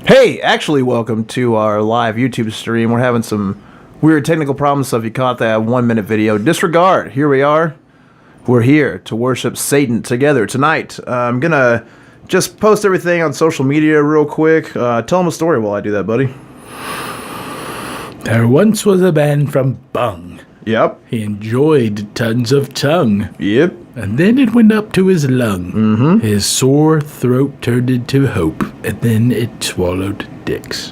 Hey, actually, welcome to our live YouTube stream. We're having some weird technical problems, so if you caught that 1-minute video, disregard. Here we are. We're here to worship Satan together tonight. I'm gonna just post everything on social media real quick. Tell them a story while I do that, buddy. There once was a man from Bung. Yep. He enjoyed tons of tongue. Yep. And then it went up to his lung. Mm-hmm. His sore throat turned into hope, and then it swallowed dicks.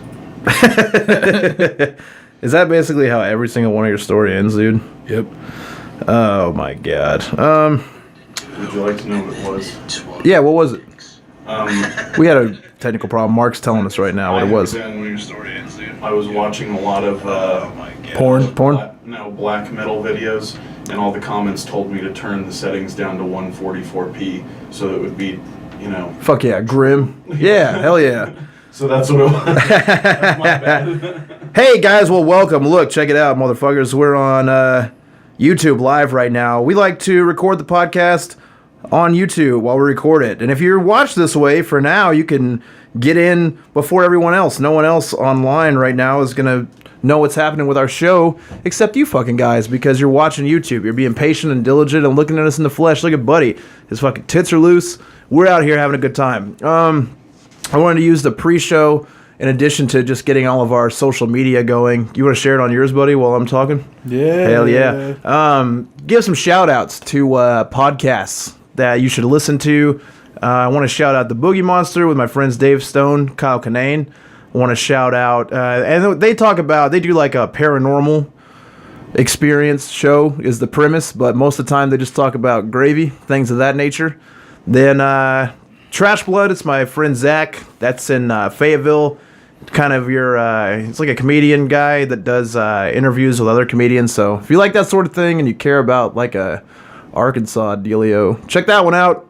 Is that basically how every single one of your story ends, dude? Yep. Oh my god. Would you like to know what it was? Yeah, what was it? We had a technical problem. Mark's telling us right now what it was. I was watching a lot of Porn? black metal videos, and all the comments told me to turn the settings down to 144p, so it would be, Fuck yeah, grim. Yeah, hell yeah. So that's what it was. That's my bad. Hey guys, well welcome. Look, check it out, motherfuckers. We're on YouTube live right now. We like to record the podcast on YouTube while we record it. And if you're watched this way, for now, you can get in before everyone else. No one else online right now is going to know what's happening with our show, except you fucking guys, because you're watching YouTube. You're being patient and diligent and looking at us in the flesh. Look at Buddy. His fucking tits are loose. We're out here having a good time. I wanted to use the pre-show in addition to just getting all of our social media going. You want to share it on yours, buddy, while I'm talking? Yeah. Hell yeah. Give some shout-outs to podcasts that you should listen to. I want to shout out The Boogie Monster with my friends Dave Stone, Kyle Kinane. I want to shout out, and they do like a paranormal experience show is the premise, but most of the time they just talk about gravy, things of that nature. Then Trash Blood, it's my friend Zach. That's in Fayetteville. Kind of it's like a comedian guy that does interviews with other comedians. So if you like that sort of thing and you care about like a Arkansas dealio, check that one out.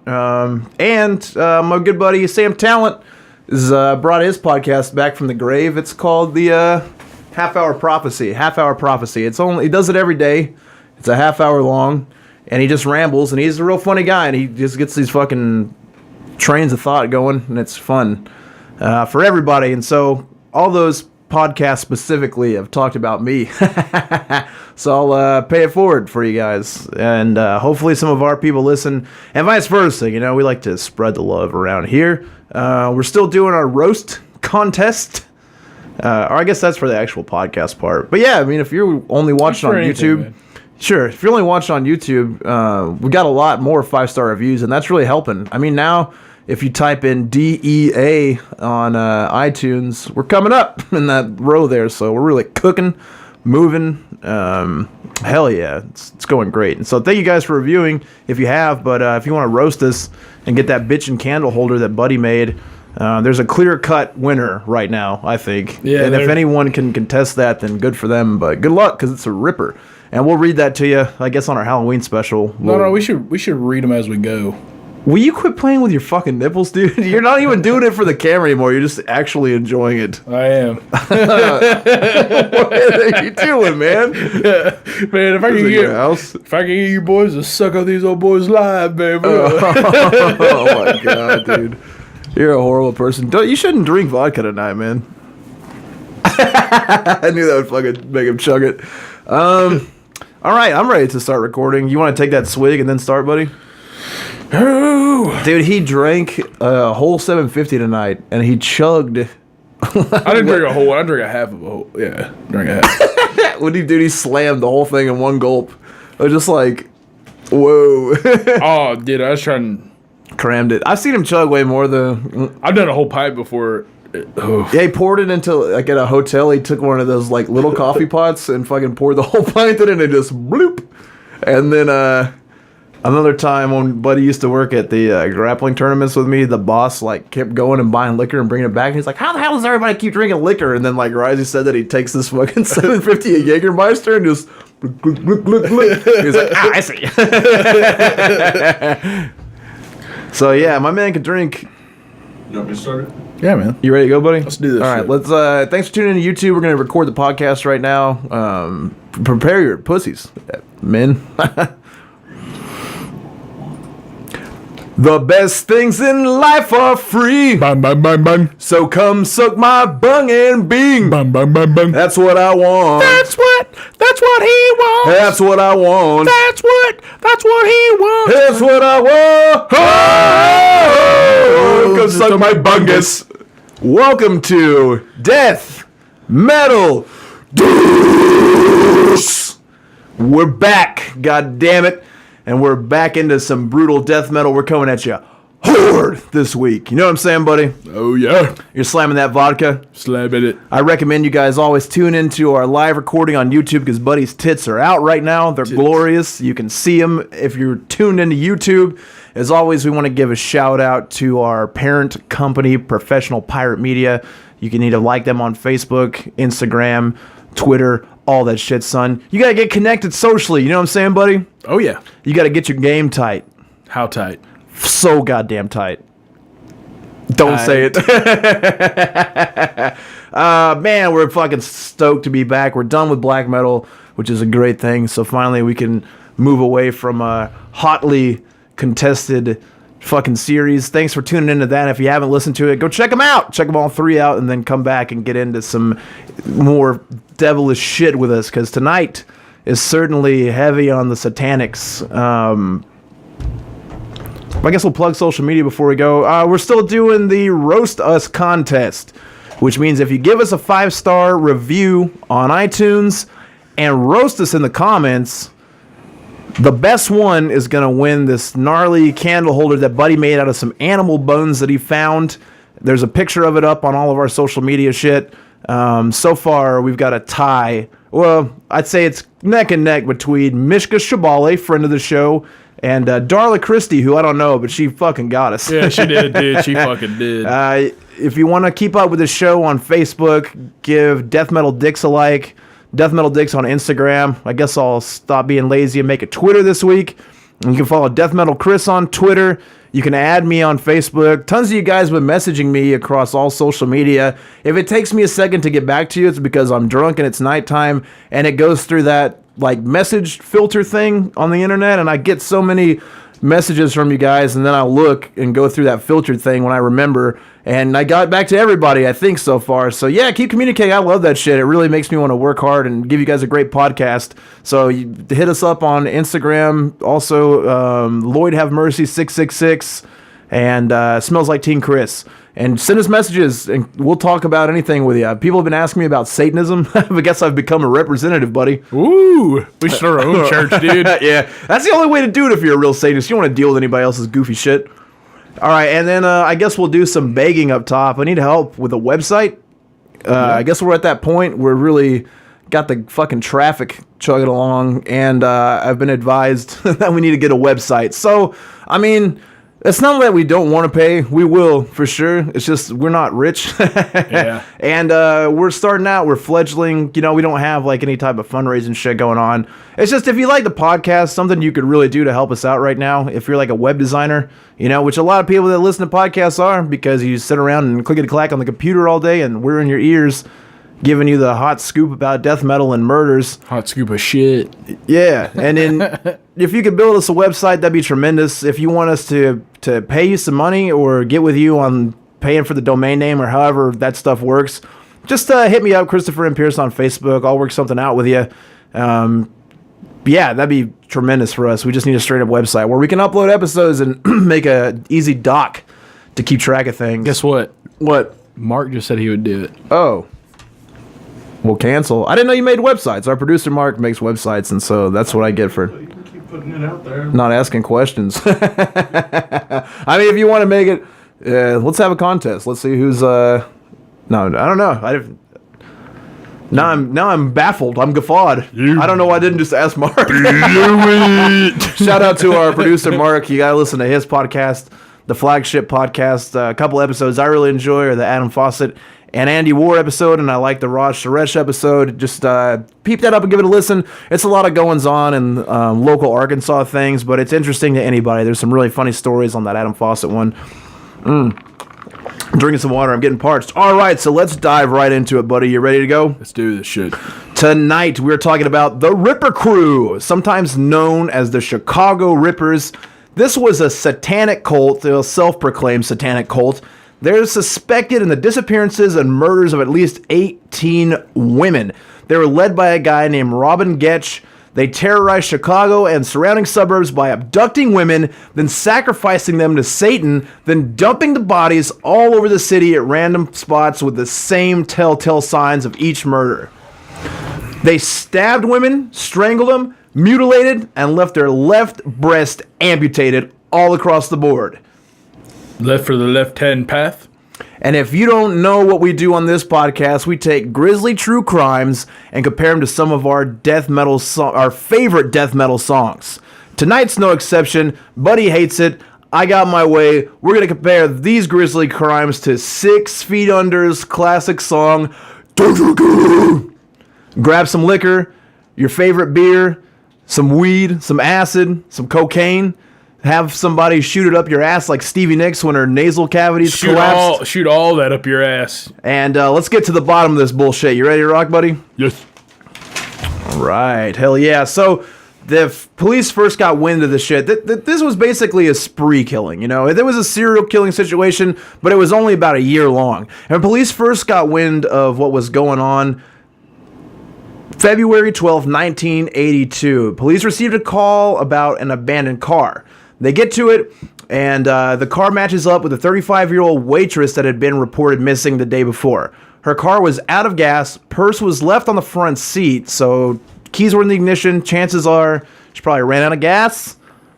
And my good buddy Sam Talent has brought his podcast back from the grave. It's called the Half Hour Prophecy. He does it every day. It's a half hour long, and he just rambles. And he's a real funny guy, and he just gets these fucking trains of thought going, and it's fun for everybody. And so all those podcasts specifically have talked about me. So I'll pay it forward for you guys, and hopefully some of our people listen, and vice versa. We like to spread the love around here. We're still doing our roast contest, or I guess that's for the actual podcast part. But yeah, I mean, if you're only watching on YouTube, sure. If you're only watching on YouTube, we got a lot more 5-star reviews, and that's really helping. I mean, now if you type in DEA on iTunes, we're coming up in that row there, so we're really cooking, moving. Hell yeah, it's going great. And so thank you guys for reviewing if you have, but if you want to roast us and get that bitchin' candle holder that Buddy made, there's a clear-cut winner right now, I think. Yeah, and if anyone can contest that, then good for them, but good luck, because it's a ripper. And we'll read that to you, I guess, on our Halloween special. No, we should read them as we go. Will you quit playing with your fucking nipples, dude? You're not even doing it for the camera anymore. You're just actually enjoying it. I am. What are you doing, man? Man, if I can get you boys to suck on these old boys live, man. Oh my god, dude. You're a horrible person. You shouldn't drink vodka tonight, man. I knew that would fucking make him chug it. All right, I'm ready to start recording. You want to take that swig and then start, buddy? Oh. Dude, he drank a whole 750 tonight, and he chugged. I didn't drink a whole one. I drank a half of a whole. Yeah, drank a half. What did he do? He slammed the whole thing in one gulp. I was just like, whoa. Oh, dude, I was trying. Crammed it. I've seen him chug way more though. I've done a whole pipe before. Yeah, he poured it into, like at a hotel, he took one of those like little coffee pots and fucking poured the whole pint in it and just bloop. And then another time when Buddy used to work at the grappling tournaments with me, the boss like kept going and buying liquor and bringing it back. And he's like, how the hell does everybody keep drinking liquor? And then like Risey said that he takes this fucking 750 a Jägermeister and just he's like, I see. So yeah, my man can drink. You want me to start it? Yeah, man. You ready to go, buddy? Let's do this. All right, let's. Thanks for tuning in to YouTube. We're gonna record the podcast right now. Prepare your pussies, men. The best things in life are free. Bang, bang, bang, bang. So come suck my bung and bing. Bang, bang, bang, bang. That's what I want. That's what he wants. That's what I want. That's what he wants. That's what I want. Oh, come suck my bungus. Welcome to Death Metal Deuce. We're back, god damn it. And we're back into some brutal death metal. We're coming at you hard this week. You know what I'm saying, buddy? Oh, yeah. You're slamming that vodka. Slamming it. I recommend you guys always tune into our live recording on YouTube because Buddy's tits are out right now. They're glorious. You can see them if you're tuned into YouTube. As always, we want to give a shout out to our parent company, Professional Pirate Media. You can either like them on Facebook, Instagram, Twitter, all that shit, son. You got to get connected socially. You know what I'm saying, buddy? Oh, yeah. You got to get your game tight. How tight? So goddamn tight. Don't say it. Man, we're fucking stoked to be back. We're done with black metal, which is a great thing. So finally we can move away from a hotly contested fucking series. Thanks for tuning into that. If you haven't listened to it, go check them out. Check them all three out and then come back and get into some more devilish shit with us, because tonight is certainly heavy on the satanics. I guess we'll plug social media before we go. We're still doing the Roast Us contest, which means if you give us a 5-star review on iTunes and roast us in the comments, the best one is going to win this gnarly candle holder that Buddy made out of some animal bones that he found. There's a picture of it up on all of our social media shit. So far, we've got a tie. Well, I'd say it's neck and neck between Mishka Shabale, friend of the show, and Darla Christie, who I don't know, but she fucking got us. Yeah, she did, dude. She fucking did. If you want to keep up with the show on Facebook, give Death Metal Dicks a like. Death Metal Dicks on Instagram. I guess I'll stop being lazy and make a Twitter this week. And you can follow Death Metal Chris on Twitter. You can add me on Facebook. Tons of you guys have been messaging me across all social media. If it takes me a second to get back to you, it's because I'm drunk and it's nighttime, and it goes through that like message filter thing on the internet, and I get so many messages from you guys, and then I'll look and go through that filtered thing when I remember, and I got back to everybody, I think, so far. So yeah, keep communicating. I love that shit. It really makes me want to work hard and give you guys a great podcast. So you hit us up on Instagram. Also, Lloyd Have Mercy 666 and Smells Like Teen Chris. And send us messages, and we'll talk about anything with you. People have been asking me about Satanism. I guess I've become a representative, buddy. Ooh, we should start our own church, dude. Yeah, that's the only way to do it if you're a real Satanist. You don't want to deal with anybody else's goofy shit. All right, and then I guess we'll do some begging up top. I need help with a website. I guess we're at that point. We're really got the fucking traffic chugging along, and I've been advised that we need to get a website. So, I mean, it's not that we don't want to pay. We will, for sure. It's just we're not rich. Yeah. And we're starting out. We're fledgling. You know, we don't have like any type of fundraising shit going on. It's just if you like the podcast, something you could really do to help us out right now. If you're like a web designer, you know, which a lot of people that listen to podcasts are, because you sit around and clickety-clack on the computer all day and we're in your ears giving you the hot scoop about death metal and murders. Hot scoop of shit. Yeah, and then if you could build us a website, that'd be tremendous. If you want us to pay you some money or get with you on paying for the domain name or however that stuff works, just hit me up, Christopher M. Pierce on Facebook. I'll work something out with you. Yeah, that'd be tremendous for us. We just need a straight up website where we can upload episodes and make a easy doc to keep track of things. Guess what? What? Mark just said he would do it. Oh. We'll cancel. I didn't know you made websites. Our producer Mark makes websites, and so that's what I get for You can keep putting it out there. not asking questions. I mean, if you want to make it, let's have a contest. Let's see who's. No, I don't know. Now I'm baffled. I'm guffawed. I don't know why I didn't just ask Mark. Shout out to our producer Mark. You gotta listen to his podcast, the flagship podcast. A couple episodes I really enjoy are the Adam Fawcett and Andy War episode, and I like the Raj Suresh episode. Just peep that up and give it a listen. It's a lot of goings on in local Arkansas things, but it's interesting to anybody. There's some really funny stories on that Adam Fawcett one. I'm drinking some water. I'm getting parched. All right, so let's dive right into it, buddy. You ready to go? Let's do this shit. Tonight, we're talking about the Ripper Crew, sometimes known as the Chicago Rippers. This was a satanic cult, a self-proclaimed satanic cult. They're suspected in the disappearances and murders of at least 18 women. They were led by a guy named Robin Getch. They terrorized Chicago and surrounding suburbs by abducting women, then sacrificing them to Satan, then dumping the bodies all over the city at random spots with the same telltale signs of each murder. They stabbed women, strangled them, mutilated, and left their left breast amputated all across the board. Left for the left-hand path. And if you don't know what we do on this podcast, we take grisly true crimes and compare them to some of our our favorite death metal songs. Tonight's no exception. Buddy hates it. I got my way. We're going to compare these grisly crimes to 6 Feet Under's classic song, Grab some liquor, your favorite beer, some weed, some acid, some cocaine. Have somebody shoot it up your ass like Stevie Nicks when her nasal cavities collapsed. Shoot all that up your ass. And let's get to the bottom of this bullshit. You ready to rock, buddy? Yes. All right. Hell yeah. So the police first got wind of this shit. This was basically a spree killing. You know, there was a serial killing situation, but it was only about a year long. And police first got wind of what was going on February 12, 1982. Police received a call about an abandoned car. They get to it, and the car matches up with a 35-year-old waitress that had been reported missing the day before. Her car was out of gas, purse was left on the front seat, so keys were in the ignition. Chances are she probably ran out of gas,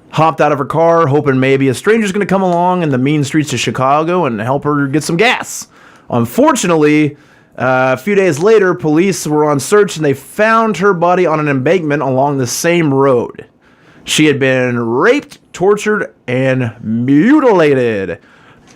hopped out of her car, hoping maybe a stranger's going to come along in the mean streets of Chicago and help her get some gas. Unfortunately, a few days later, police were on search, and they found her body on an embankment along the same road. She had been raped, tortured, and mutilated.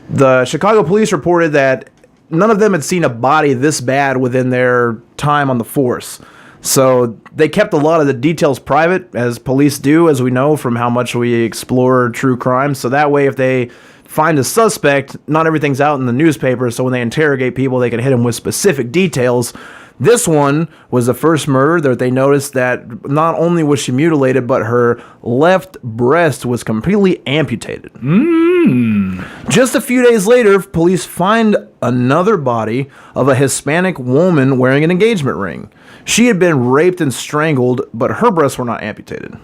The Chicago police reported that none of them had seen a body this bad within their time on the force. So they kept a lot of the details private, as police do, as we know from how much we explore true crime. So that way, if they find a suspect, not everything's out in the newspaper, so when they interrogate people, they can hit them with specific details. This one was the first murder that they noticed that not only was she mutilated, but her left breast was completely amputated. Just a few days later, police find another body of a Hispanic woman wearing an engagement ring. She had been raped and strangled, but her breasts were not amputated.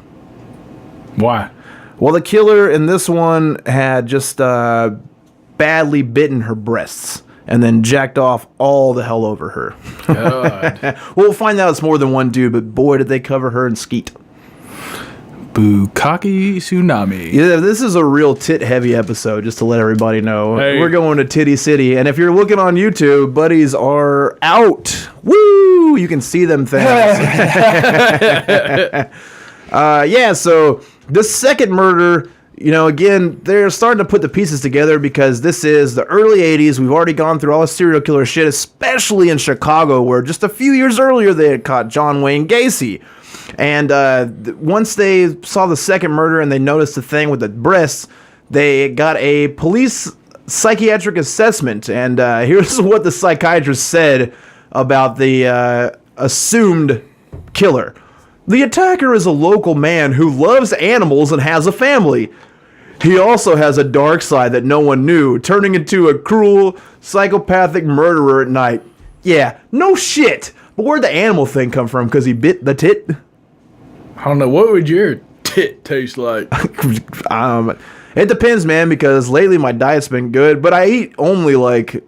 Why? Well, the killer in this one had just badly bitten her breasts and then jacked off all the hell over her. God. We'll find out it's more than one dude, but boy, did they cover her in skeet. Bukkake tsunami. Yeah, this is a real tit-heavy episode, just to let everybody know. Hey. We're going to Titty City, and if you're looking on YouTube, buddies are out. Woo! You can see them things. Yeah, so this second murder, you know, again, they're starting to put the pieces together because this is the early 80s. We've already gone through all the serial killer shit, especially in Chicago, where just a few years earlier they had caught John Wayne Gacy. And once they saw the second murder and they noticed the thing with the breasts, they got a police psychiatric assessment. And here's what the psychiatrist said about the assumed killer. The attacker is a local man who loves animals and has a family. He also has a dark side that no one knew, turning into a cruel, psychopathic murderer at night. Yeah, no shit. But where'd the animal thing come from? Because he bit the tit? I don't know. What would your tit taste like? It depends, man, because lately my diet's been good, but I eat only like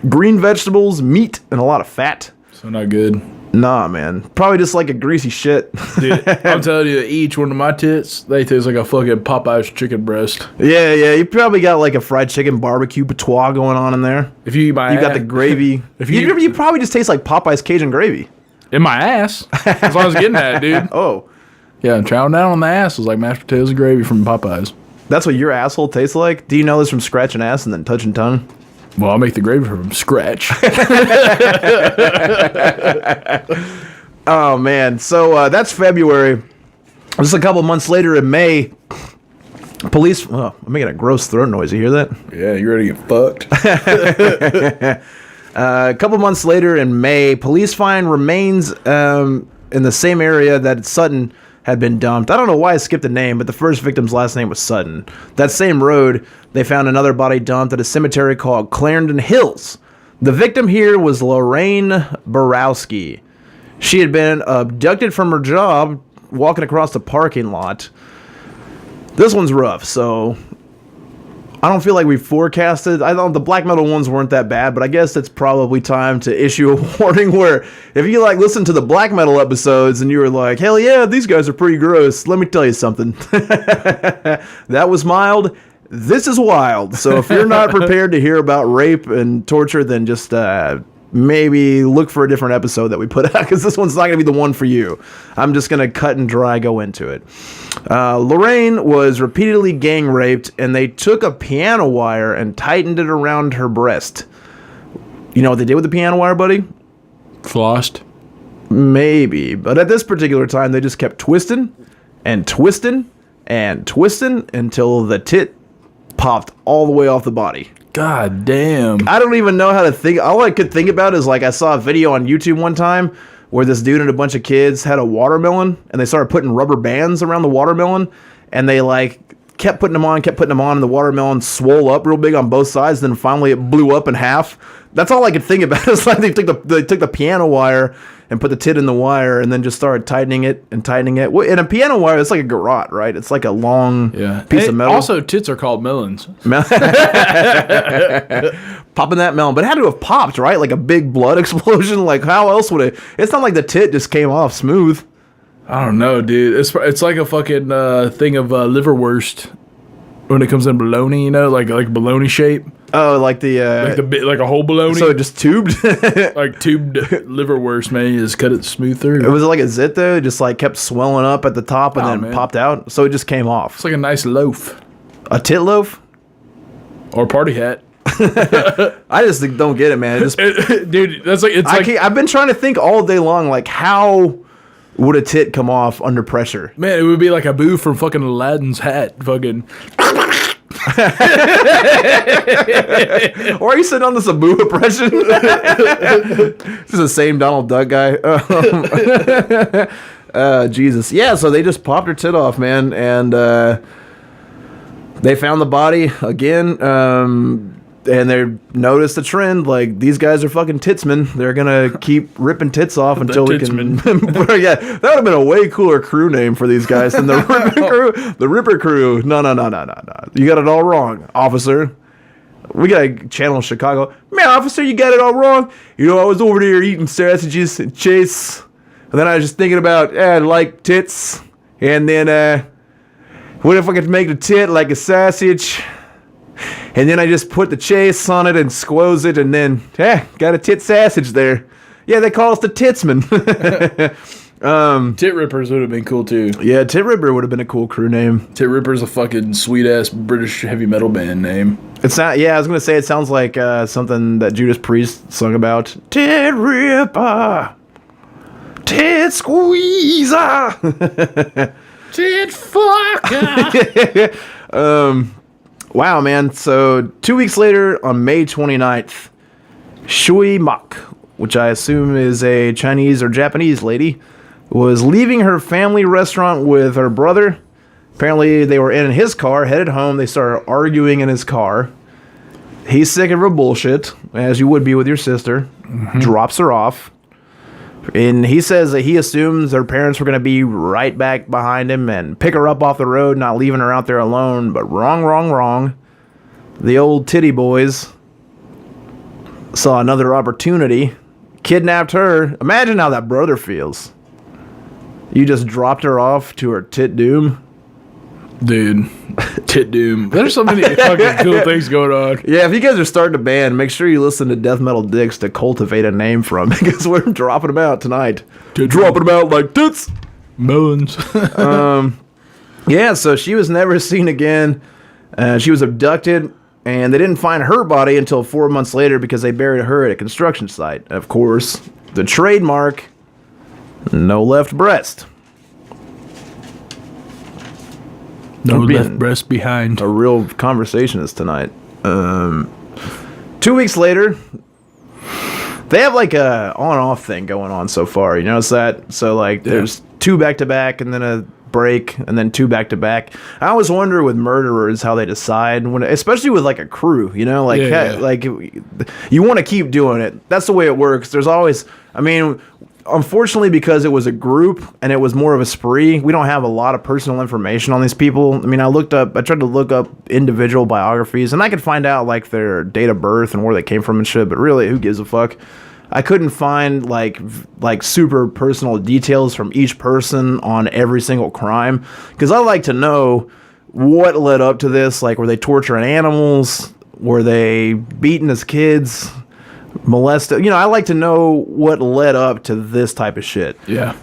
green vegetables, meat, and a lot of fat. So not good. Nah, man. Probably just like a greasy shit. Dude, I'm telling you, each one of my tits, they taste like a fucking Popeye's chicken breast. Yeah, you probably got like a fried chicken barbecue patois going on in there. If you eat my You got ass, the gravy. You probably just taste like Popeye's Cajun gravy. in my ass. That's what I was getting at, dude. Oh, Yeah, chowing down on the ass was like mashed potatoes and gravy from Popeyes. that's what your asshole tastes like? Do you know this from scratching ass and then touching tongue? Well, I'll make the gravy from scratch. Oh, man. So that's February. Just a couple months later in May, police... Oh, I'm making a gross throat noise. You hear that? Yeah, you ready to get fucked? A couple months later in May, police find remains in the same area that Sutton had been dumped. I don't know why I skipped the name, but the first victim's last name was Sutton. That same road, they found another body dumped at a cemetery called Clarendon Hills. The victim here was Lorraine Borowski. She had been abducted from her job walking across the parking lot. This one's rough, so I don't feel like we forecasted. I thought the black metal ones weren't that bad, but I guess it's probably time to issue a warning where if you like listen to the black metal episodes and you were like, hell yeah, these guys are pretty gross, let me tell you something. That was mild. This is wild. So if you're not prepared to hear about rape and torture, then just maybe look for a different episode that we put out, because this one's not going to be the one for you. I'm just going to cut and dry go into it. Lorraine was repeatedly gang raped, and they took a piano wire and tightened it around her breast. You know what they did with the piano wire, buddy? Flossed? Maybe. But at this particular time, they just kept twisting and twisting and twisting until the tit popped all the way off the body. God damn. I don't even know how to think. All I could think about is, like, I saw a video on YouTube one time where this dude and a bunch of kids had a watermelon, and they started putting rubber bands around the watermelon, and they, like, kept putting them on, and the watermelon swole up real big on both sides, then finally it blew up in half. That's all I could think about. It's like they took the piano wire and put the tit in the wire and then just started tightening it. Well, in a piano wire, it's like a garrote, right? It's like a long piece of metal. Also, tits are called melons. Popping that melon. But it had to have popped, right? Like a big blood explosion. Like, how else would it? It's not like the tit just came off smooth. I don't know, dude. It's like a fucking thing of liverwurst when it comes in bologna, you know, like bologna shape. Oh, like like a whole bologna. So it just tubed. Like tubed liverwurst, man. You just cut it smooth through. It was like a zit though. It just like kept swelling up at the top and then popped out. So it just came off. It's like a nice loaf. A tit loaf? Or party hat. I just don't get it, man. Dude, that's like I've been trying to think all day long, like, how would a tit come off under pressure? Man, it would be like a boo from fucking Aladdin's hat. Fucking. Or are you sitting on this Abu impression? This is the same Donald Duck guy. Jesus. Yeah, so they just popped her tit off, man, and they found the body again. And they noticed the trend, like, these guys are fucking titsmen. They're gonna keep ripping tits off until we can. Yeah, that would have been a way cooler crew name for these guys than the Ripper Crew. The Ripper Crew. No. You got it all wrong, officer. We gotta channel Chicago. Man, officer, you got it all wrong. You know, I was over there eating sausages and Chase, and then I was just thinking about, I like tits, and then what if I could make the tit like a sausage? And then I just put the chase on it and squoze it, and then, got a tit sausage there. Yeah, they call us the Titsmen. Tit Rippers would have been cool, too. Yeah, Tit Ripper would have been a cool crew name. Tit Ripper's a fucking sweet-ass British heavy metal band name. It's not, yeah, I was going to say, it sounds like something that Judas Priest sung about. Tit Ripper, Tit Squeezer, Tit Fucker. Wow, man. So 2 weeks later, on May 29th, Shui Mak, which I assume is a Chinese or Japanese lady, was leaving her family restaurant with her brother. Apparently, they were in his car, headed home. They started arguing in his car. He's sick of her bullshit, as you would be with your sister. Mm-hmm. Drops her off. And he says that he assumes their parents were going to be right back behind him and pick her up off the road, not leaving her out there alone. But wrong. The old titty boys saw another opportunity, kidnapped her. Imagine how that brother feels. You just dropped her off to her tit doom. Dude, tit doom. There's so many fucking cool things going on. Yeah, if you guys are starting a band, make sure you listen to Death Metal Dicks to cultivate a name from, because we're dropping them out tonight. Dropping them out like tits. Melons. Yeah, so she was never seen again. She was abducted, and they didn't find her body until 4 months later because they buried her at a construction site. Of course, the trademark, no left breast. No left breast behind. A real conversationist tonight. 2 weeks later, they have like a on-off thing going on so far. You notice that? So like, there's two back-to-back, and then break and then 2 back to back. I always wonder with murderers how they decide when, especially with like a crew, you know, like like you want to keep doing it. That's the way it works. There's always, I mean, unfortunately, because it was a group and it was more of a spree, we don't have a lot of personal information on these people. I mean, I tried to look up individual biographies, and I could find out like their date of birth and where they came from and shit, but really, who gives a fuck? I couldn't find like super personal details from each person on every single crime, because I like to know what led up to this. Like, were they torturing animals? Were they beating as kids? Molested, you know, I like to know what led up to this type of shit. Yeah.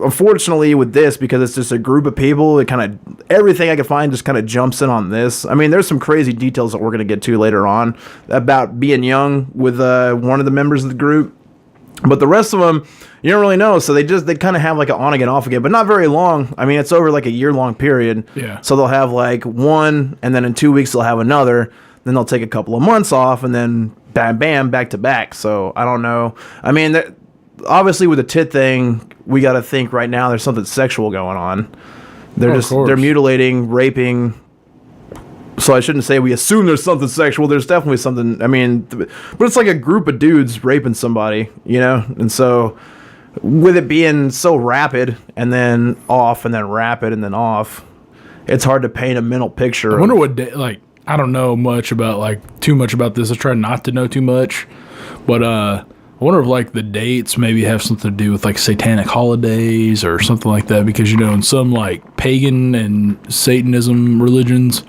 Unfortunately, with this, because it's just a group of people, it kind of everything I can find just kind of jumps in on this. I mean, there's some crazy details that we're gonna get to later on about being young with one of the members of the group, but the rest of them you don't really know. So they kind of have like an on again, off again, but not very long. I mean, it's over like a year-long period. Yeah. So they'll have like one, and then in 2 weeks they'll have another. Then they'll take a couple of months off, and then bam, bam, back to back. So I don't know. I mean, obviously with the tit thing, we got to think right now there's something sexual going on. They're mutilating, raping. So I shouldn't say we assume there's something sexual. There's definitely something. I mean, but it's like a group of dudes raping somebody, you know? And so with it being so rapid and then off and then rapid and then off, it's hard to paint a mental picture. I wonder what day, like, I don't know too much about this. I try not to know too much, but I wonder if like the dates maybe have something to do with like satanic holidays or something like that, because you know in some like pagan and Satanism religions,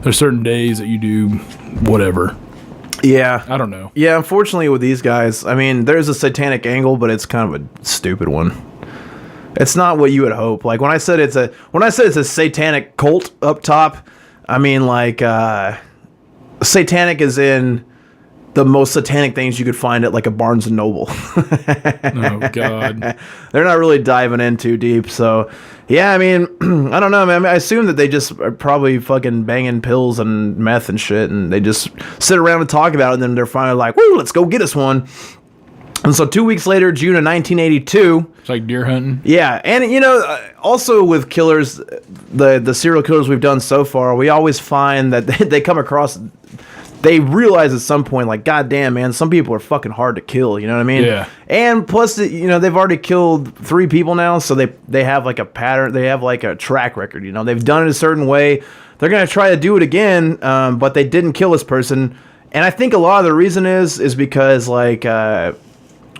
there's certain days that you do whatever. Yeah. I don't know. Yeah, unfortunately with these guys, I mean, there's a satanic angle, but it's kind of a stupid one. It's not what you would hope. Like when I said it's a satanic cult up top, I mean, like, satanic is in the most satanic things you could find at, like, a Barnes & Noble. Oh, God. They're not really diving in too deep, so... Yeah, I mean, I don't know, man. I mean, I assume that they just are probably fucking banging pills and meth and shit, and they just sit around and talk about it, and then they're finally like, woo, let's go get us one. And so 2 weeks later, June of 1982... It's like deer hunting. Yeah, and you know, also with killers, the serial killers we've done so far, we always find that they come across, they realize at some point, like, God damn, man, some people are fucking hard to kill, you know what I mean? Yeah. And plus, you know, they've already killed 3 people now, so they have like a pattern, they have like a track record, you know? They've done it a certain way. They're going to try to do it again, but they didn't kill this person. And I think a lot of the reason is because, like,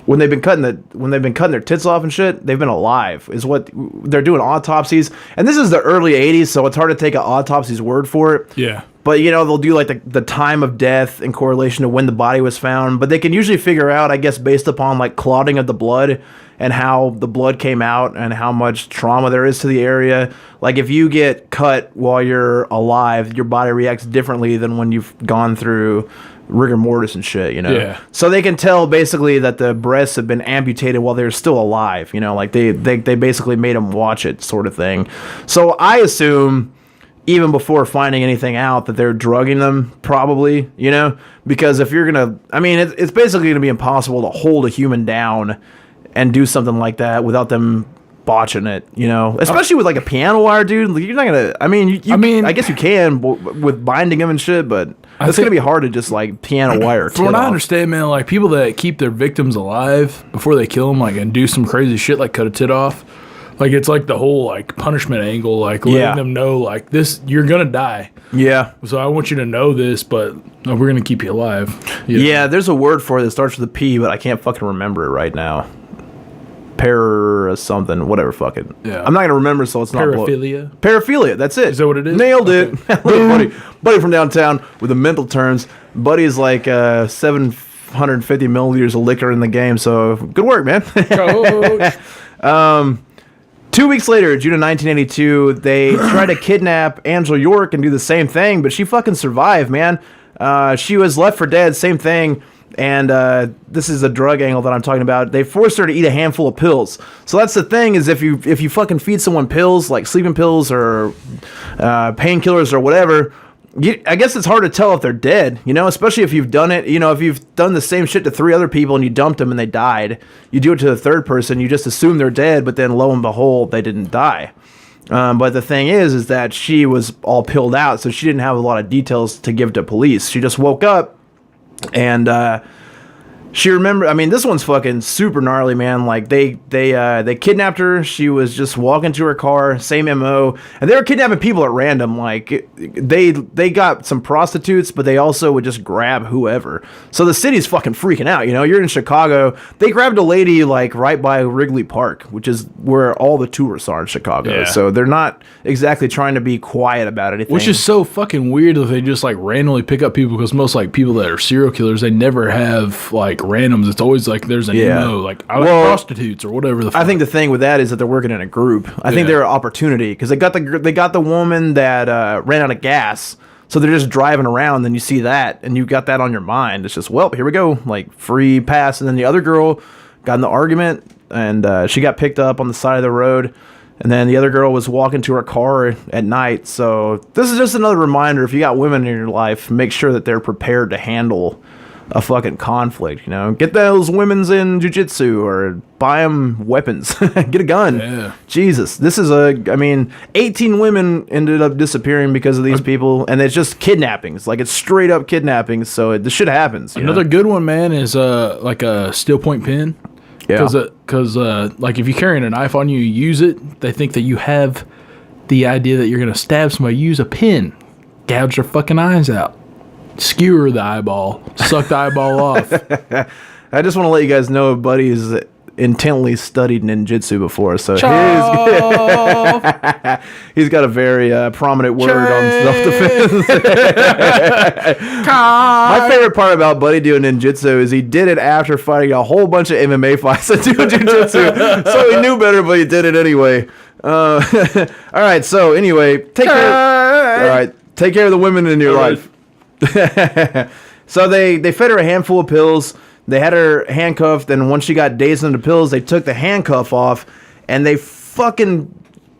when they've been cutting their tits off and shit, they've been alive. Is what they're doing autopsies, and this is the early '80s, so it's hard to take an autopsy's word for it. Yeah. But you know they'll do like the time of death in correlation to when the body was found. But they can usually figure out, I guess, based upon like clotting of the blood and how the blood came out and how much trauma there is to the area. Like if you get cut while you're alive, your body reacts differently than when you've gone through rigor mortis and shit, you know? Yeah. So they can tell basically that the breasts have been amputated while they're still alive, you know? Like they basically made them watch it sort of thing. So I assume even before finding anything out that they're drugging them probably, you know? Because if you're going to, I mean, it's basically going to be impossible to hold a human down and do something like that without them botching it, you know, especially with like a piano wire, dude. You're not gonna. I mean, I guess you can with binding them and shit, but it's gonna be hard to just like piano wire. From what I understand, man, like people that keep their victims alive before they kill them, like and do some crazy shit, like cut a tit off. Like it's like the whole like punishment angle, like letting them know like this, you're gonna die. Yeah. So I want you to know this, but we're gonna keep you alive. Yeah. There's a word for it that starts with a P, but I can't fucking remember it right now. Something, whatever, fuck it. Yeah. I'm not gonna remember, so it's not paraphilia. Paraphilia, that's it. Is that what it is? Nailed it. Look, buddy from downtown with the mental terms. Buddy's like 750 milliliters of liquor in the game, so good work, man. Coach. 2 weeks later, June of 1982, they try to kidnap Angela York and do the same thing, but she fucking survived, man. She was left for dead, same thing. And this is a drug angle that I'm talking about. They forced her to eat a handful of pills. So that's the thing, is if you fucking feed someone pills, like sleeping pills or painkillers or whatever, I guess it's hard to tell if they're dead, you know, especially if you've done it. You know, if you've done the same shit to 3 other people and you dumped them and they died, you do it to the third person, you just assume they're dead, but then lo and behold, they didn't die. But the thing is that she was all pilled out, so she didn't have a lot of details to give to police. She just woke up and she remembered. I mean, this one's fucking super gnarly, man. Like they kidnapped her. She was just walking to her car, same MO, and they were kidnapping people at random. Like they got some prostitutes, but they also would just grab whoever. So the city's fucking freaking out. You know, you're in Chicago. They grabbed a lady like right by Wrigley Park, which is where all the tourists are in Chicago. Yeah. So they're not exactly trying to be quiet about anything. Which is so fucking weird that they just like randomly pick up people, because most like people that are serial killers, they never have like randoms. It's always like there's an MO, like I like prostitutes or whatever the fuck. I think the thing with that is that they're working in a group. I think they're an opportunity, because they got the woman that ran out of gas, so they're just driving around, and you see that, and you got that on your mind. It's just, well, here we go, like free pass. And then the other girl got in the argument, and she got picked up on the side of the road, and then the other girl was walking to her car at night. So this is just another reminder: if you got women in your life, make sure that they're prepared to handle a fucking conflict. You know, get those women's in jiu-jitsu or buy them weapons. Get a gun. Yeah. Jesus, this is 18 women ended up disappearing because of these people, and it's just kidnappings. Like, it's straight up kidnappings. So this shit happens. Another good one, man, is like a steel point pin. Yeah. Because like if you're carrying a knife on you, you use it, they think that you have the idea that you're gonna stab somebody. Use a pin, gouge their fucking eyes out. Skewer the eyeball, suck the eyeball off. I just want to let you guys know, buddy's intently studied ninjutsu before, so he's got a very prominent word on self-defense. My favorite part about Buddy doing ninjutsu is he did it after fighting a whole bunch of MMA fights and doing jiu-jitsu, so he knew better, but he did it anyway. All right, so anyway, take care of the women in your life. So they fed her a handful of pills. They had her handcuffed, and once she got dazed on the pills, they took the handcuff off, and they fucking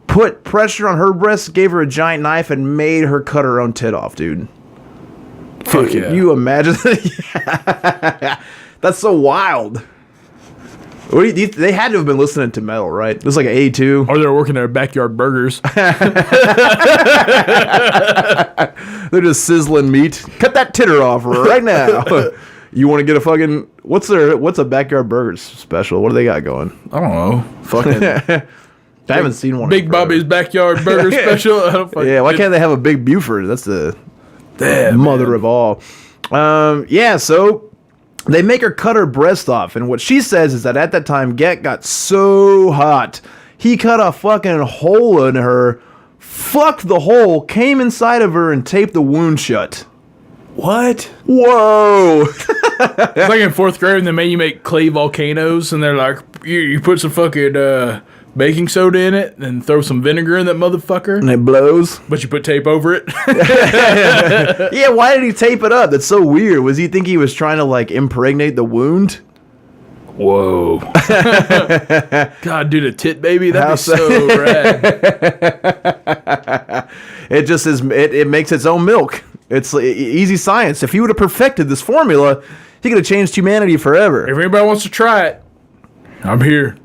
put pressure on her breast, gave her a giant knife, and made her cut her own tit off, dude. Fuck yeah. You imagine that? That's so wild. What do you, they had to have been listening to metal, right? It was like an A2. Or they're working at Backyard Burgers. They're just sizzling meat. Cut that titter off right now. You want to get a fucking... What's a Backyard Burgers special? What do they got going? I don't know. Fucking I haven't seen one. Big Bobby's Backyard Burger special. I don't Yeah, why can't they have a Big Buford? That's the mother of all. So... They make her cut her breast off, and what she says is that at that time, Get got so hot, he cut a fucking hole in her, fucked the hole, came inside of her, and taped the wound shut. What? Whoa! It's like in 4th grade when they made you make clay volcanoes, and they're like, you put some fucking baking soda in it, and throw some vinegar in that motherfucker. And it blows. But you put tape over it. Yeah, why did he tape it up? That's so weird. Was he think he was trying to, like, impregnate the wound? Whoa. God, dude, a tit baby? That'd be so rad. It just is, it makes its own milk. It's easy science. If he would have perfected this formula, he could have changed humanity forever. If anybody wants to try it, I'm here.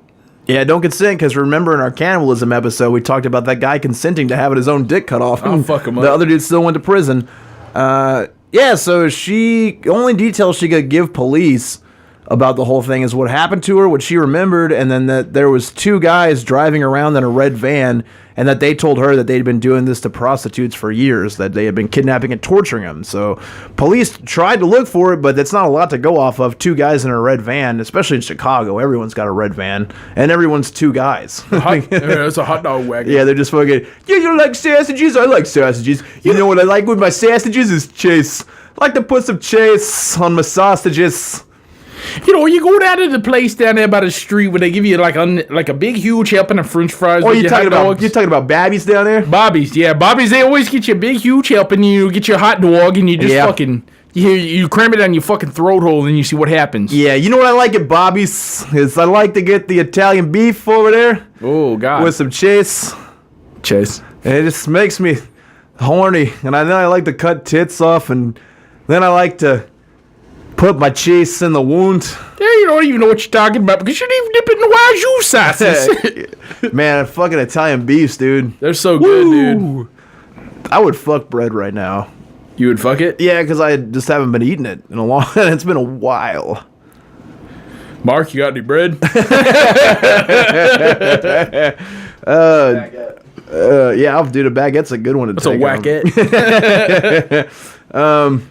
Yeah, don't consent, because remember in our cannibalism episode, we talked about that guy consenting to having his own dick cut off. I'll fuck him up. The other dude still went to prison. So only details she could give police about the whole thing is what happened to her, what she remembered, and then that there was 2 guys driving around in a red van, and that they told her that they'd been doing this to prostitutes for years, that they had been kidnapping and torturing them. So police tried to look for it, but that's not a lot to go off of. 2 guys in a red van, especially in Chicago. Everyone's got a red van, and everyone's 2 guys. It's a hot dog wagon. Yeah, they're just fucking, yeah, you like sausages? I like sausages. You know what I like with my sausages is chase. I like to put some chase on my sausages. You know, you go down to the place down there by the street where they give you like a big, huge helping of French fries. Oh, you're talking about Babbies down there? Bobby's, yeah, Bobby's. They always get you a big, huge helping. You get your hot dog and you just fucking you cram it down your fucking throat hole and you see what happens. Yeah, you know what I like at Bobby's is I like to get the Italian beef over there. Oh God, with some chase. And it just makes me horny, and then I like to cut tits off, and then I like to put my cheese in the wound. You don't even know what you're talking about because you didn't even dip it in the wagyu sauces. Man, fucking Italian beefs, dude. They're so good, dude. I would fuck bread right now. You would fuck it? Yeah, because I just haven't been eating it in a long. It's been a while. Mark, you got any bread? Yeah, I'll do the baguette's a good one to That's a take home. whackette.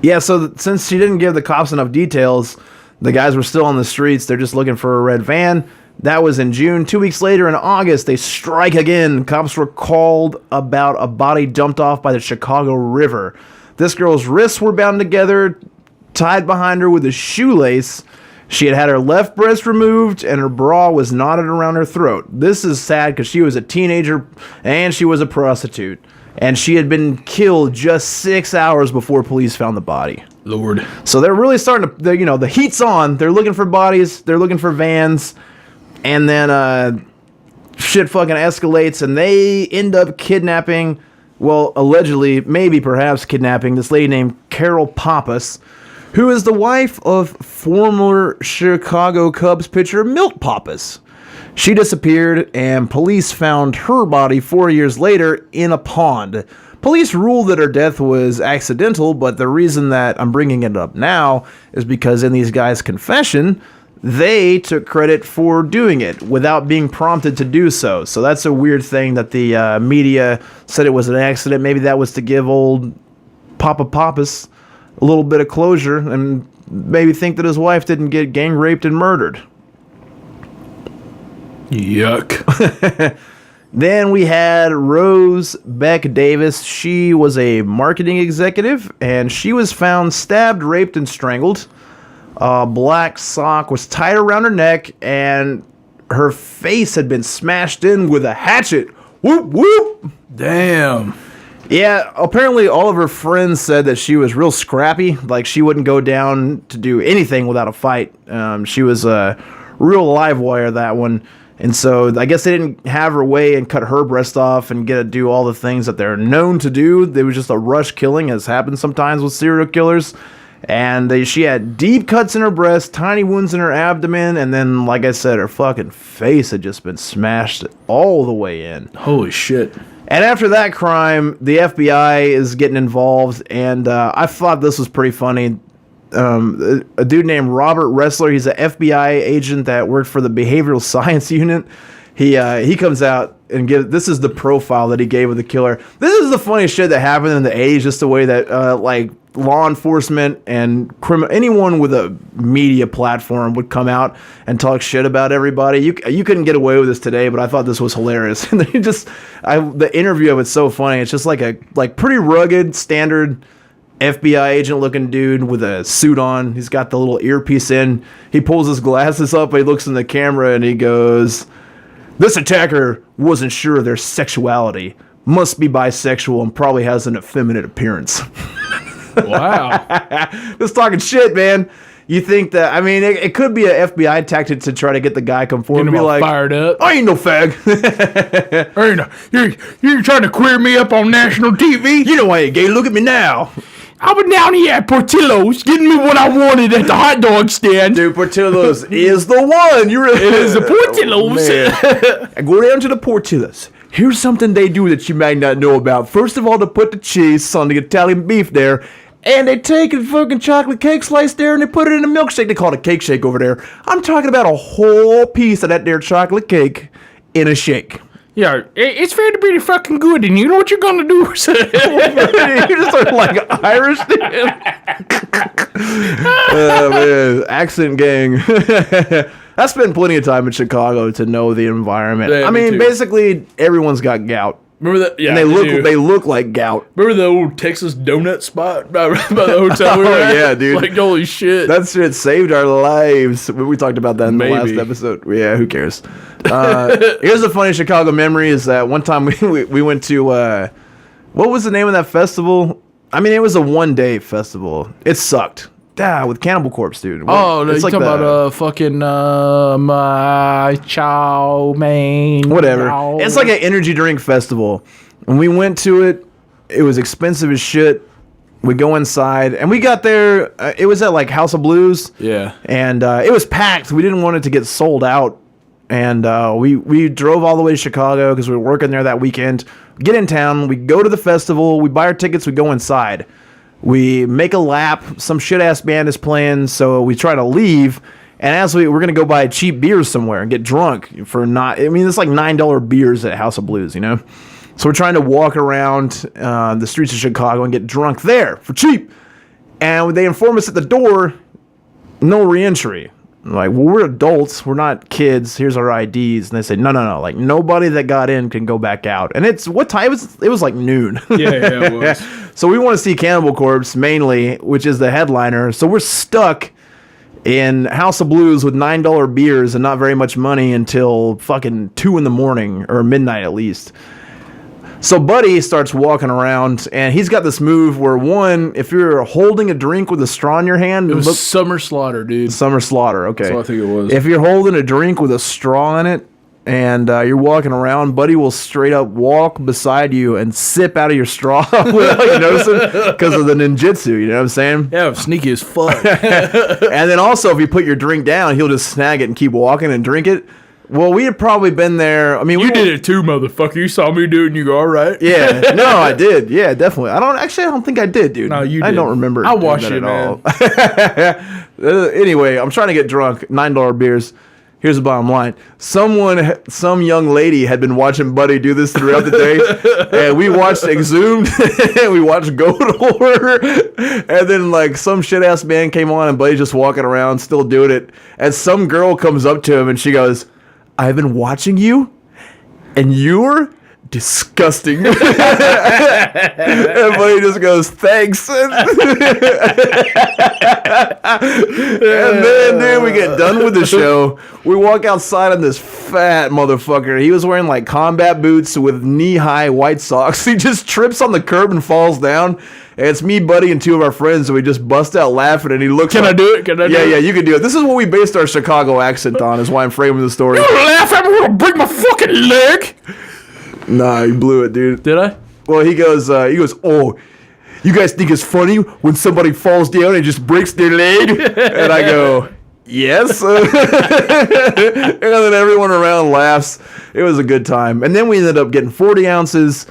Yeah, so since she didn't give the cops enough details, the guys were still on the streets. They're just looking for a red van. That was in June. 2 weeks later, in August, they strike again. Cops were called about a body dumped off by the Chicago River. This girl's wrists were bound together, tied behind her with a shoelace. She had her left breast removed, and her bra was knotted around her throat. This is sad because she was a teenager, and she was a prostitute. And she had been killed just 6 hours before police found the body. Lord. So they're really starting to, the heat's on. They're looking for bodies. They're looking for vans. And then shit fucking escalates, and they end up kidnapping, well, allegedly, maybe perhaps kidnapping this lady named Carol Pappas, who is the wife of former Chicago Cubs pitcher Milt Pappas. She disappeared, and police found her body 4 years later in a pond. Police ruled that her death was accidental, but the reason that I'm bringing it up now is because in these guys' confession, they took credit for doing it without being prompted to do so. So that's a weird thing that the media said it was an accident. Maybe that was to give old Papa Pappas a little bit of closure and maybe think that his wife didn't get gang raped and murdered. Yuck. Then we had Rose Beck Davis. She was a marketing executive, and she was found stabbed, raped, and strangled. A black sock was tied around her neck, and her face had been smashed in with a hatchet. Whoop, whoop. Damn. Yeah, apparently all of her friends said that she was real scrappy. Like, she wouldn't go down to do anything without a fight. She was a real live wire, that one. And so I guess they didn't have her way and cut her breast off and get to do all the things that they're known to do. It was just a rush killing, as happens sometimes with serial killers. And she had deep cuts in her breast, tiny wounds in her abdomen, and then, like I said, her fucking face had just been smashed all the way in. Holy shit. And after that crime, the FBI is getting involved, and I thought this was pretty funny. A dude named Robert Ressler, he's an FBI agent that worked for the Behavioral Science Unit. He comes out and this is the profile that he gave of the killer. This is the funniest shit that happened in the 80s, just the way that like law enforcement and anyone with a media platform would come out and talk shit about everybody. You couldn't get away with this today, but I thought this was hilarious. And the interview of it's so funny. It's just like a pretty rugged, standard FBI agent looking dude with a suit on. He's got the little earpiece in. He pulls his glasses up, he looks in the camera, and he goes, "This attacker wasn't sure of their sexuality. Must be bisexual and probably has an effeminate appearance." Wow. Just talking shit, man. You think that, I mean, it could be an FBI tactic to try to get the guy come forward and be like, fired up. "I ain't no fag." You're trying to queer me up on national TV? You know I ain't gay. Look at me now. I was down here at Portillo's getting me what I wanted at the hot dog stand. Dude, Portillo's is the one. It is the Portillo's. I go down to the Portillo's. Here's something they do that you might not know about. First of all, they put the cheese on the Italian beef there, and they take a fucking chocolate cake slice there and they put it in a milkshake. They call it a cake shake over there. I'm talking about a whole piece of that there chocolate cake in a shake. Yeah, it's fair to be fucking good, and you know what you're gonna do? You just are like Irish. Oh, man. Accent gang. I spent plenty of time in Chicago to know the environment. Yeah, I me mean, too. basically everyone's got gout. Remember that? Yeah, And they look like gout. Remember the old Texas donut spot by the hotel we were Oh, at? yeah, dude. Like, holy shit. That shit saved our lives. We talked about that in the last Maybe. episode. Yeah, who cares? Here's a funny Chicago memory is that one time we went to, what was the name of that festival? I mean, it was a one-day festival. It sucked. With Cannibal Corpse, dude. Oh, no, It's you like talking about fucking my chow mein. whatever. chow. It's like an energy drink festival. When we went to it, it was expensive as shit. We go inside, and we got there. It was at like House of Blues. Yeah. And it was packed. We didn't want it to get sold out. And we drove all the way to Chicago because we were working there that weekend. Get in town. We go to the festival. We buy our tickets. We go inside. We make a lap. Some shit-ass band is playing, so we try to leave. And as we're going to go buy cheap beers somewhere and get drunk for not... I mean, it's like $9 beers at House of Blues, you know? So we're trying to walk around the streets of Chicago and get drunk there for cheap. And they inform us at the door, no reentry. Like, well, we're adults. We're not kids. Here's our IDs. And they say, no. Like, nobody that got in can go back out. And it's, what time? It was like noon. Yeah, it was. So we want to see Cannibal Corpse mainly, which is the headliner. So we're stuck in House of Blues with $9 beers and not very much money until fucking 2 in the morning, or midnight at least. So Buddy starts walking around, and he's got this move where, one, if you're holding a drink with a straw in your hand... It was Summer Slaughter, dude. Summer Slaughter, okay. That's what I think it was. If you're holding a drink with a straw in it, and you're walking around, Buddy will straight up walk beside you and sip out of your straw without you noticing, because of the ninjutsu, you know what I'm saying? Yeah, sneaky as fuck. And then also, if you put your drink down, he'll just snag it and keep walking and drink it. Well, we had probably been there. I mean, you did it too, motherfucker. You saw me do it and you go, all right. Yeah, no, I did. Yeah, definitely. I don't think I did, dude. No, you did. I don't remember. I watched it, man. Anyway, I'm trying to get drunk. $9 beers. Here's the bottom line. Some young lady had been watching Buddy do this throughout the day. And we watched Exhumed. We watched Goat Horror. And then, like, some shit-ass band came on and Buddy's just walking around, still doing it. And some girl comes up to him and she goes, I've been watching you, and you're disgusting. And Buddy just goes, thanks. And then, dude, we get done with the show. We walk outside on this fat motherfucker. He was wearing, like, combat boots with knee-high white socks. He just trips on the curb and falls down. And it's me, Buddy, and 2 of our friends, and we just bust out laughing, and he looks Can I do it? Yeah, you can do it. This is what we based our Chicago accent on, is why I'm framing the story. You laugh at me, I'm gonna break my fucking leg. Nah, you blew it, dude. Did I? Well, he goes, oh, you guys think it's funny when somebody falls down and just breaks their leg? And I go, yes. And then everyone around laughs. It was a good time. And then we ended up getting 40 ounces,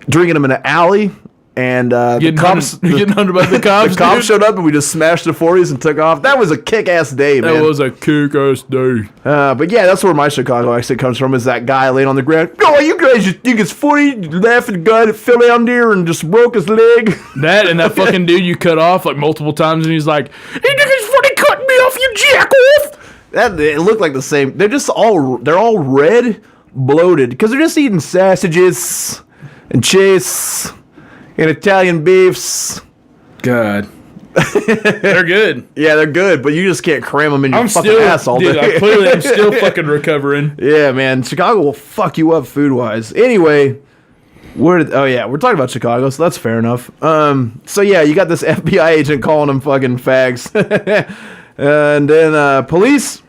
drinking them in an alley. And the cops, getting under by the cops. The cops showed up and we just smashed the 40s and took off. That was a kick-ass day, man. That was a kick-ass day. But yeah, that's where my Chicago accent comes from. Is that guy laying on the ground? Oh, you guys just think it's funny? You laugh at the guy that fell down there and just broke his leg. That and that fucking dude you cut off like multiple times, and he's like, "He think it's funny cutting me off, you jack off." That it looked like the same. They're all red, bloated because they're just eating sausages and cheese. And Italian beefs. God. They're good. Yeah, they're good, but you just can't cram them in your fucking ass all day. I'm still fucking recovering. Yeah, man. Chicago will fuck you up food-wise. Anyway, we're talking about Chicago, so that's fair enough. So yeah, you got this FBI agent calling them fucking fags. And then police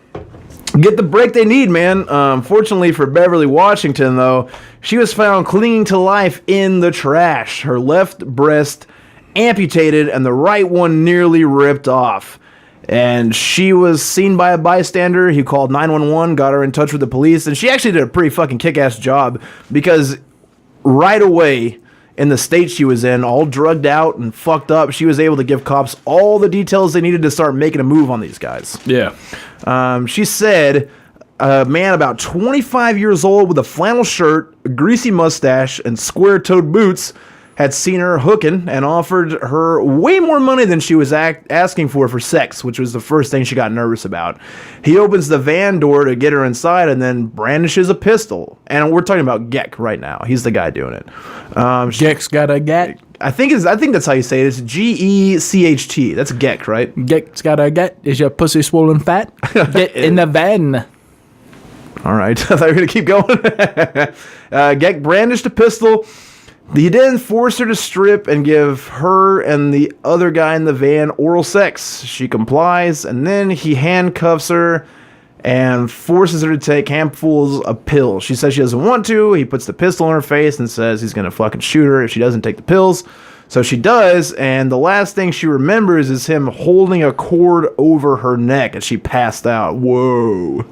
get the break they need, man. Fortunately for Beverly Washington, though, she was found clinging to life in the trash. Her left breast amputated and the right one nearly ripped off. And she was seen by a bystander. He called 911, got her in touch with the police, and she actually did a pretty fucking kick-ass job because right away in the state she was in, all drugged out and fucked up, she was able to give cops all the details they needed to start making a move on these guys. Yeah. She said a man about 25 years old with a flannel shirt, a greasy mustache, and square-toed boots had seen her hooking and offered her way more money than she was asking for sex, which was the first thing she got nervous about. He opens the van door to get her inside and then brandishes a pistol. And we're talking about Geck right now. He's the guy doing it. Geck's got a gat. I think that's how you say it. It's Gecht. That's Geck, right? Geck's got a gat. Is your pussy swollen fat? Get in the van. All right. I thought you were going to keep going. Geck brandished a pistol. He then forced her to strip and give her and the other guy in the van oral sex. She complies, and then he handcuffs her and forces her to take handfuls of pills. She says she doesn't want to. He puts the pistol in her face and says he's going to fucking shoot her if she doesn't take the pills. So she does, and the last thing she remembers is him holding a cord over her neck, and she passed out. Whoa.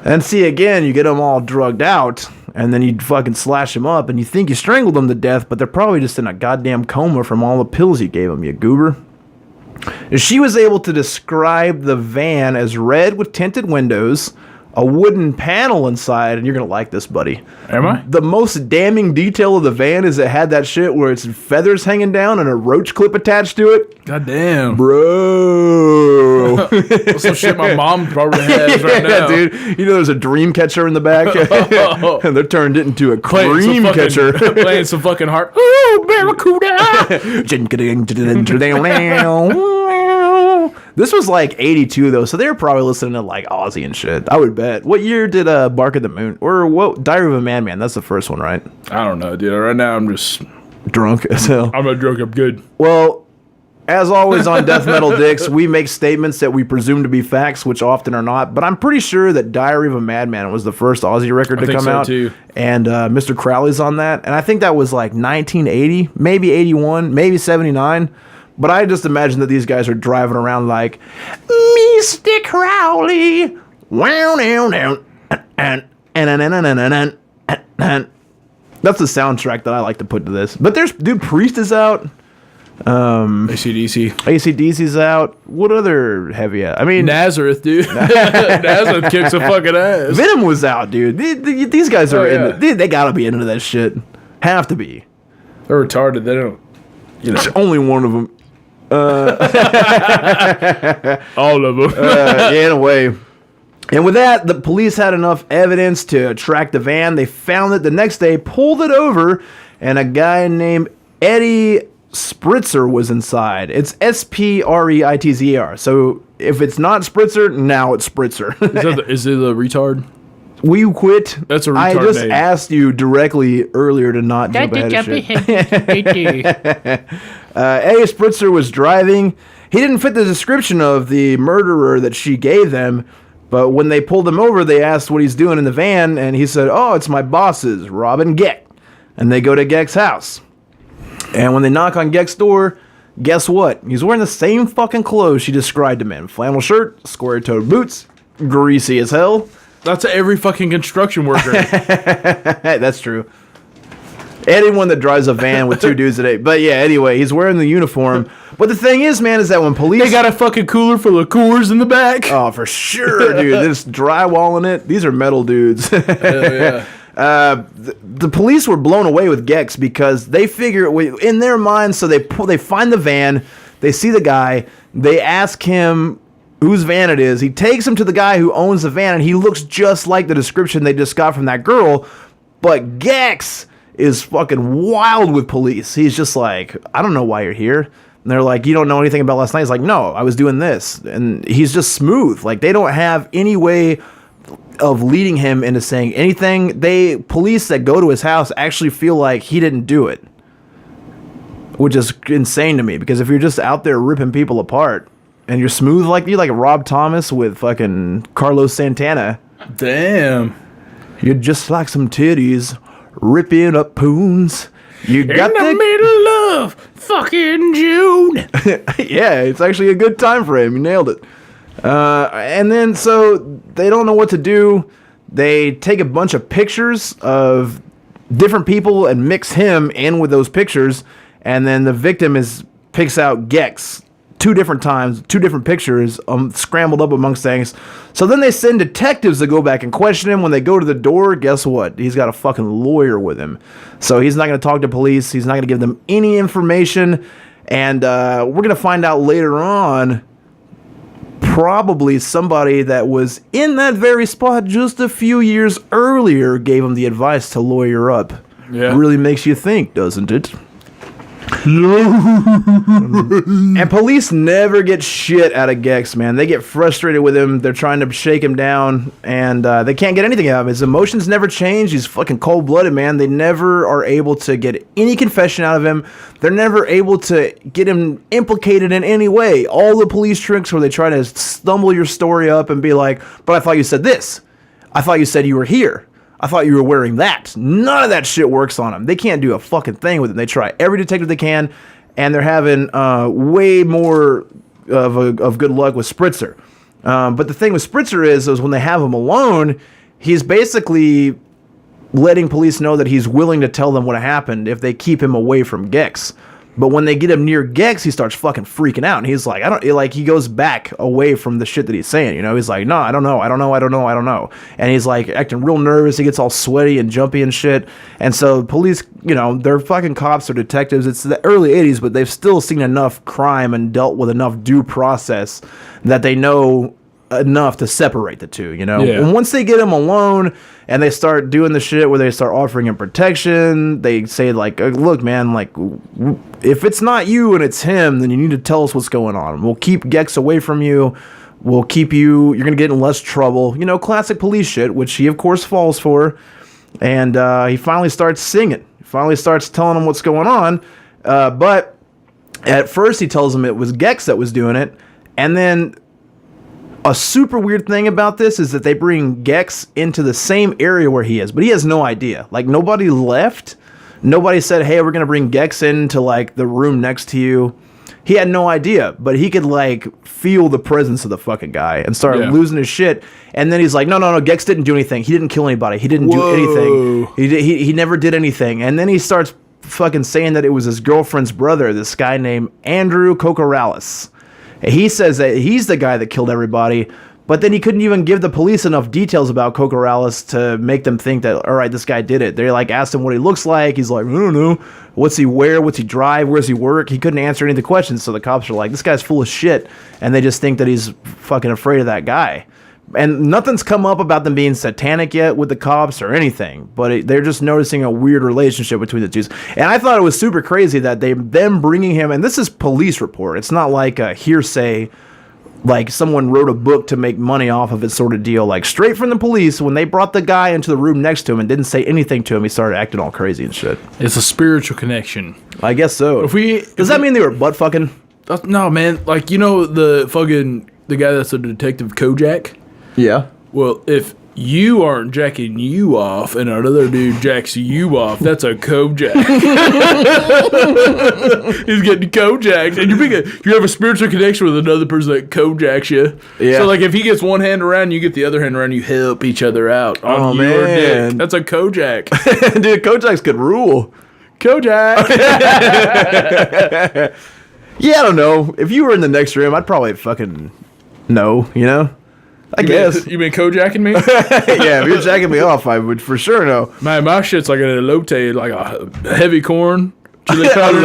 And see, again, you get them all drugged out, and then you fucking slash them up, and you think you strangled them to death, but they're probably just in a goddamn coma from all the pills you gave them, you goober. She was able to describe the van as red with tinted windows, a wooden panel inside, and you're going to like this, buddy. Am I? The most damning detail of the van is it had that shit where it's feathers hanging down and a roach clip attached to it. God damn. Bro. That's some shit my mom probably has right now. Dude. You know there's a dream catcher in the back? And they're turned it into a cream catcher. Playing some fucking heart. Ooh, Barracuda. This was like 82 though, so they were probably listening to like Ozzy and shit. I would bet. What year did Bark at the Moon or what? Diary of a Madman? That's the first one, right? I don't know, dude. Right now I'm just drunk as hell. I'm not drunk. I'm good. Well, as always on Death Metal Dicks, we make statements that we presume to be facts, which often are not. But I'm pretty sure that Diary of a Madman was the first Ozzy record to come out, too. And Mr. Crowley's on that, and I think that was like 1980, maybe 81, maybe 79. But I just imagine that these guys are driving around like, Mr. Crowley. That's the soundtrack that I like to put to this. But dude, Priest is out. AC/DC's out. What other heavy? I mean, Nazareth, dude. Nazareth kicks a fucking ass. Venom was out, dude. These guys are they gotta be into that shit. Have to be. They're retarded. They don't. There's only one of them. All of them. Yeah, in a way. And with that, the police had enough evidence to track the van. They found it the next day, pulled it over, and a guy named Eddie Spritzer was inside. It's Spreitzer. So if it's not Spritzer, now it's Spritzer. Is it a retard? Will you quit? That's a retard I just name. asked you directly earlier to not jump ahead of shit. Eddie Spritzer was driving. He didn't fit the description of the murderer that she gave them, but when they pulled him over, they asked what he's doing in the van, and he said, "Oh, it's my bosses, Rob and Geck." And they go to Geck's house. And when they knock on Geck's door, guess what? He's wearing the same fucking clothes she described him in. Flannel shirt, square-toed boots, greasy as hell. That's every fucking construction worker. That's true. Anyone that drives a van with two dudes today. But yeah, anyway, he's wearing the uniform. But the thing is, man, is that when police... They got a fucking cooler full of Coors in the back. Oh, for sure, dude. This drywalling it. These are metal dudes. Hell yeah. The police were blown away with Gex because they figure in their minds. So they find the van, they see the guy, they ask him whose van it is. He takes him to the guy who owns the van, and he looks just like the description they just got from that girl. But Gex is fucking wild with police. He's just like, I don't know why you're here. And they're like, you don't know anything about last night? He's like, no, I was doing this. And he's just smooth. Like, they don't have any way of leading him into saying anything. Police that go to his house actually feel like he didn't do it, which is insane to me, because if you're just out there ripping people apart and you're smooth like Rob Thomas with fucking Carlos Santana, damn, you're just like some titties ripping up poons. You got in the middle of fucking June. Yeah, it's actually a good time frame. You nailed it. And then, so they don't know what to do. They take a bunch of pictures of different people and mix him in with those pictures. And then the victim picks out Gex 2 different times, 2 different pictures, scrambled up amongst things. So then they send detectives to go back and question him. When they go to the door, guess what? He's got a fucking lawyer with him. So he's not going to talk to police. He's not going to give them any information. And we're going to find out later on, probably somebody that was in that very spot just a few years earlier gave him the advice to lawyer up. Yeah. Really makes you think, doesn't it? And police never get shit out of Gex, man. They get frustrated with him. They're trying to shake him down, and they can't get anything out of him. His emotions never change. He's fucking cold-blooded, man. They never are able to get any confession out of him. They're never able to get him implicated in any way. All the police tricks where they try to stumble your story up and be like, but I thought you said this. I thought you said you were here. I thought you were wearing that. None of that shit works on them. They can't do a fucking thing with it. They try every detective they can, and they're having way more of good luck with Spritzer. But the thing with Spritzer is when they have him alone, he's basically letting police know that he's willing to tell them what happened if they keep him away from Gex. But when they get him near Gex, he starts fucking freaking out. And he's like, he goes back away from the shit that he's saying. You know, he's like, no, I don't know. And he's like acting real nervous. He gets all sweaty and jumpy and shit. And so police, you know, they're fucking cops or detectives. It's the early 80s, but they've still seen enough crime and dealt with enough due process that they know enough to separate the two, you know? Yeah. And once they get him alone and they start doing the shit where they start offering him protection, they say like, look, man, like, if it's not you and it's him, then you need to tell us what's going on. We'll keep Gex away from you. We'll keep you, you're going to get in less trouble. You know, classic police shit, which he, of course, falls for. And he finally starts singing. He finally starts telling him what's going on. But at first he tells him it was Gex that was doing it. And then a super weird thing about this is that they bring Gex into the same area where he is, but he has no idea. Like, nobody left. Nobody said, hey, we're going to bring Gex into, like, the room next to you. He had no idea, but he could, like, feel the presence of the fucking guy and start losing his shit. And then he's like, no, Gex didn't do anything. He didn't kill anybody. He didn't do anything. He never did anything. And then he starts fucking saying that it was his girlfriend's brother, this guy named Andrew Kokorales. He says that he's the guy that killed everybody, but then he couldn't even give the police enough details about Kokorales to make them think that, all right, this guy did it. They like asked him what he looks like. He's like, I don't know. What's he wear? What's he drive? Where's he work? He couldn't answer any of the questions. So the cops are like, this guy's full of shit. And they just think that he's fucking afraid of that guy. And nothing's come up about them being satanic yet with the cops or anything, but they're just noticing a weird relationship between the two. And I thought it was super crazy that them bringing him, and this is police report. It's not like a hearsay, like someone wrote a book to make money off of it sort of deal. Like straight from the police, when they brought the guy into the room next to him and didn't say anything to him, he started acting all crazy and shit. It's a spiritual connection. I guess so. Does that mean they were butt fucking? No, man. Like, you know the guy that's a detective, Kojak? Yeah. Well, if you aren't jacking you off and another dude jacks you off, that's a Kojak. He's getting Kojacked. And you have a spiritual connection with another person that Kojaks you. Yeah. So, like, if he gets one hand around, you get the other hand around, you help each other out on your dick. That's a Kojak. Dude, Kojaks could rule. Kojak. Yeah, I don't know. If you were in the next room, I'd probably fucking know, you know? I guess. You been Kojaking me? Yeah, if you're jacking me off, I would for sure know. Man, my shit's like an elote, like a heavy corn. Chili powder.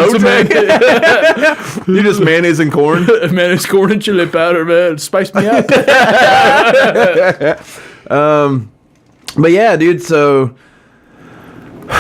You just mayonnaise and corn? Mayonnaise, corn, and chili powder, man. Spice me up. But yeah, dude, so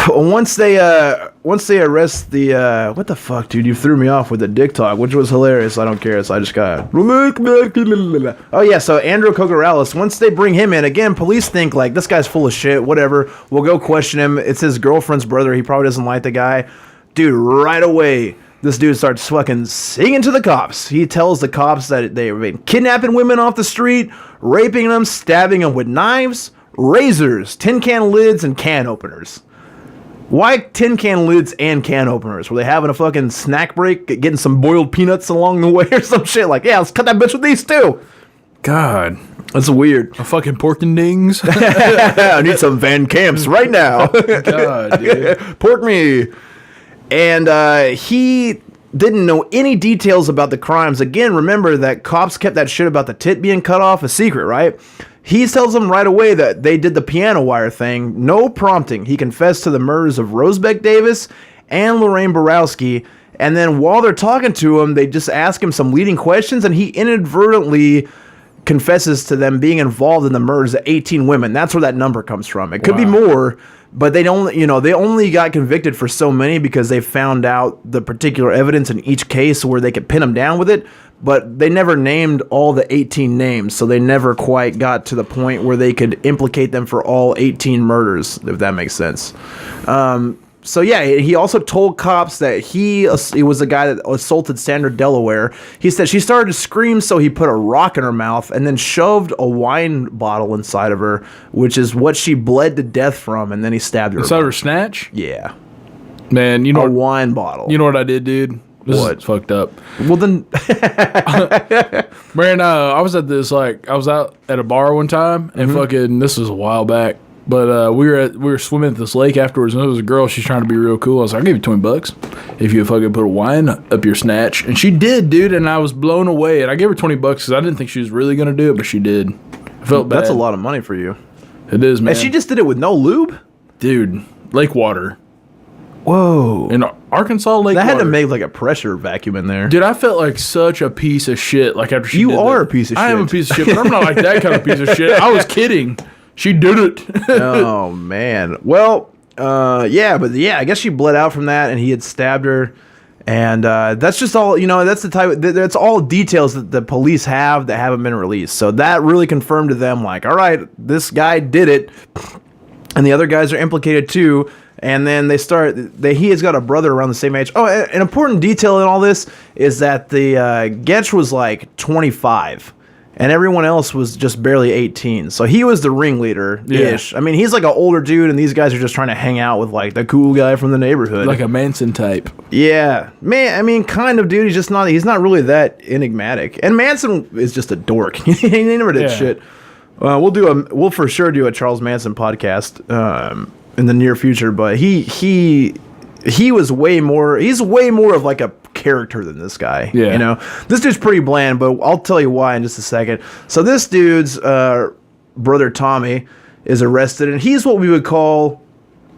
once they arrest the what the fuck, dude, you threw me off with the dick talk, which was hilarious. I don't care, so I just got oh yeah, so Andrew Kokorales, once they bring him in, again, police think like this guy's full of shit, whatever, we'll go question him. It's his girlfriend's brother, he probably doesn't like the guy. Dude, right away this dude starts fucking singing to the cops. He tells the cops that they've been kidnapping women off the street, raping them, stabbing them with knives, razors, tin can lids, and can openers. Why tin can lids and can openers? Were they having a fucking snack break, getting some boiled peanuts along the way or some shit? Like, yeah, let's cut that bitch with these too. God. That's weird. A fucking pork and dings? I need some Van Camps right now. God, dude. Pork me. And he didn't know any details about the crimes. Again, remember that cops kept that shit about the tit being cut off a secret, right? He tells them right away that they did the piano wire thing. No prompting. He confessed to the murders of Rosebeck Davis and Lorraine Borowski. And then while they're talking to him, they just ask him some leading questions, and he inadvertently confesses to them being involved in the murders of 18 women. That's where that number comes from. It could be more, but they only got convicted for so many because they found out the particular evidence in each case where they could pin them down with it. But they never named all the 18 names, so they never quite got to the point where they could implicate them for all 18 murders, if that makes sense. So yeah, he also told cops that he was the guy that assaulted Sandra Delaware. He said she started to scream, so he put a rock in her mouth and then shoved a wine bottle inside of her, which is what she bled to death from, and then he stabbed her. Inside her snatch? Yeah. Man, you know a wine bottle. You know what I did, dude? This What? is fucked up. Well then, Man, I was at this I was out at a bar one time and fucking this was a while back, but we were swimming at this lake afterwards and there was a girl. She's trying to be real cool. I was like, I'll give you $20 if you fucking put a wine up your snatch, and she did, dude. And I was blown away. And I gave her $20 because I didn't think she was really gonna do it, but she did. I felt bad. that's a lot of money for you. It is, man. And she just did it with no lube, dude. Lake water. Whoa. In Arkansas, lake That had water. to make like a pressure vacuum in there. Dude, I felt like such a piece of shit. Like after she You did are that. a piece of I am a shit. piece of shit, but I'm not like that kind of piece of shit. I was kidding. She did it. Oh man. Well, I guess she bled out from that, and he had stabbed her, and that's just all. That's the type. That's all details that the police have that haven't been released. So that really confirmed to them, like, all right, this guy did it, and the other guys are implicated too. And then he has got a brother around the same age. Oh, an important detail in all this is that the Getch was like 25, and everyone else was just barely 18. So he was the ringleader-ish. Yeah. I mean, he's like an older dude, and these guys are just trying to hang out with like the cool guy from the neighborhood. Like a Manson type. Yeah, man. I mean, kind of, dude. He's not really that enigmatic. And Manson is just a dork. He never did shit. We'll for sure do a Charles Manson podcast in the near future, but he was way more. He's way more of like a character than this guy. Yeah. This dude's pretty bland, but I'll tell you why in just a second. So this dude's brother Tommy is arrested, and he's what we would call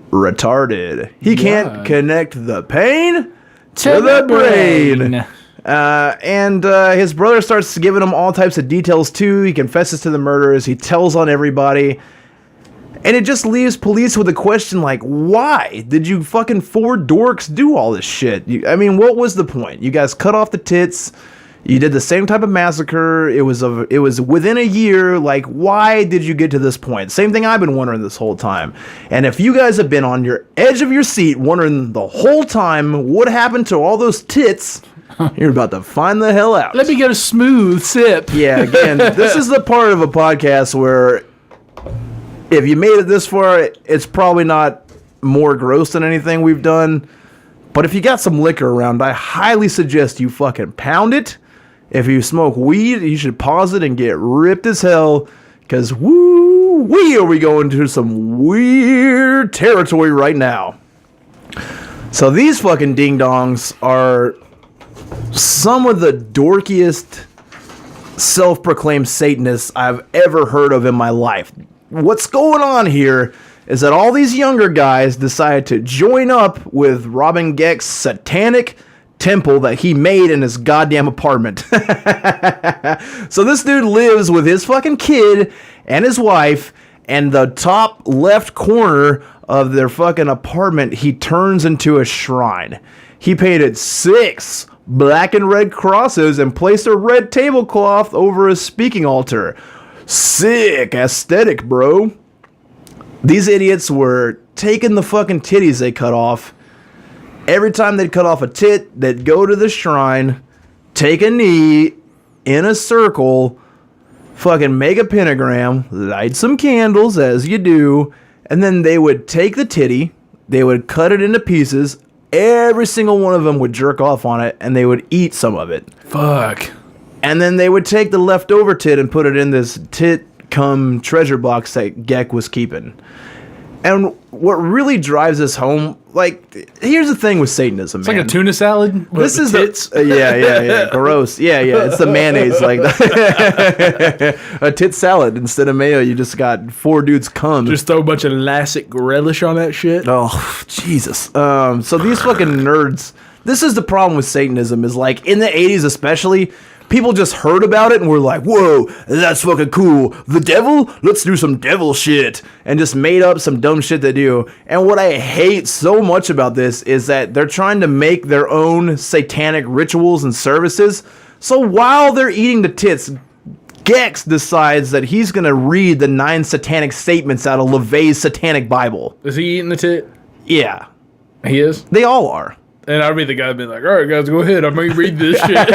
retarded. He can't connect the pain to the brain. And his brother starts giving him all types of details too. He confesses to the murders. He tells on everybody. And it just leaves police with a question like, why did you fucking four dorks do all this shit? What was the point? You guys cut off the tits. You did the same type of massacre. It was within a year. Like, why did you get to this point? Same thing I've been wondering this whole time. And if you guys have been on your edge of your seat wondering the whole time what happened to all those tits, you're about to find the hell out. Let me get a smooth sip. Yeah, again, this is the part of a podcast where if you made it this far, it's probably not more gross than anything we've done. But if you got some liquor around, I highly suggest you fucking pound it. If you smoke weed, you should pause it and get ripped as hell. Because are we going to some weird territory right now. So these fucking ding-dongs are some of the dorkiest self-proclaimed Satanists I've ever heard of in my life. What's going on here is that all these younger guys decided to join up with Robin Geck's satanic temple that he made in his goddamn apartment. So this dude lives with his fucking kid and his wife, and the top left corner of their fucking apartment he turns into a shrine. He painted 6 black and red crosses and placed a red tablecloth over a speaking altar. Sick aesthetic, bro. These idiots were taking the fucking titties they cut off. Every time they'd cut off a tit, they'd go to the shrine, take a knee in a circle, fucking make a pentagram, light some candles as you do, and then they would take the titty, they would cut it into pieces, every single one of them would jerk off on it, and they would eat some of it. Fuck. And then they would take the leftover tit and put it in this tit cum treasure box that Geck was keeping. And what really drives us home, like, here's the thing with Satanism, It's man. like a tuna salad. This is tits. Yeah, gross. Yeah, it's the mayonnaise, like a tit salad instead of mayo. You just got 4 dudes cum. Just throw a bunch of Lassic relish on that shit. Oh, Jesus. So these fucking nerds, this is the problem with Satanism, is like in the 80s especially, people just heard about it and were like, whoa, that's fucking cool. The devil? Let's do some devil shit. And just made up some dumb shit they do. And what I hate so much about this is that they're trying to make their own satanic rituals and services. So while they're eating the tits, Gex decides that he's going to read the 9 satanic statements out of LaVey's satanic Bible. Is he eating the tit? Yeah. He is? They all are. And I'd be the guy being like, all right, guys, go ahead. I'm going to read this shit.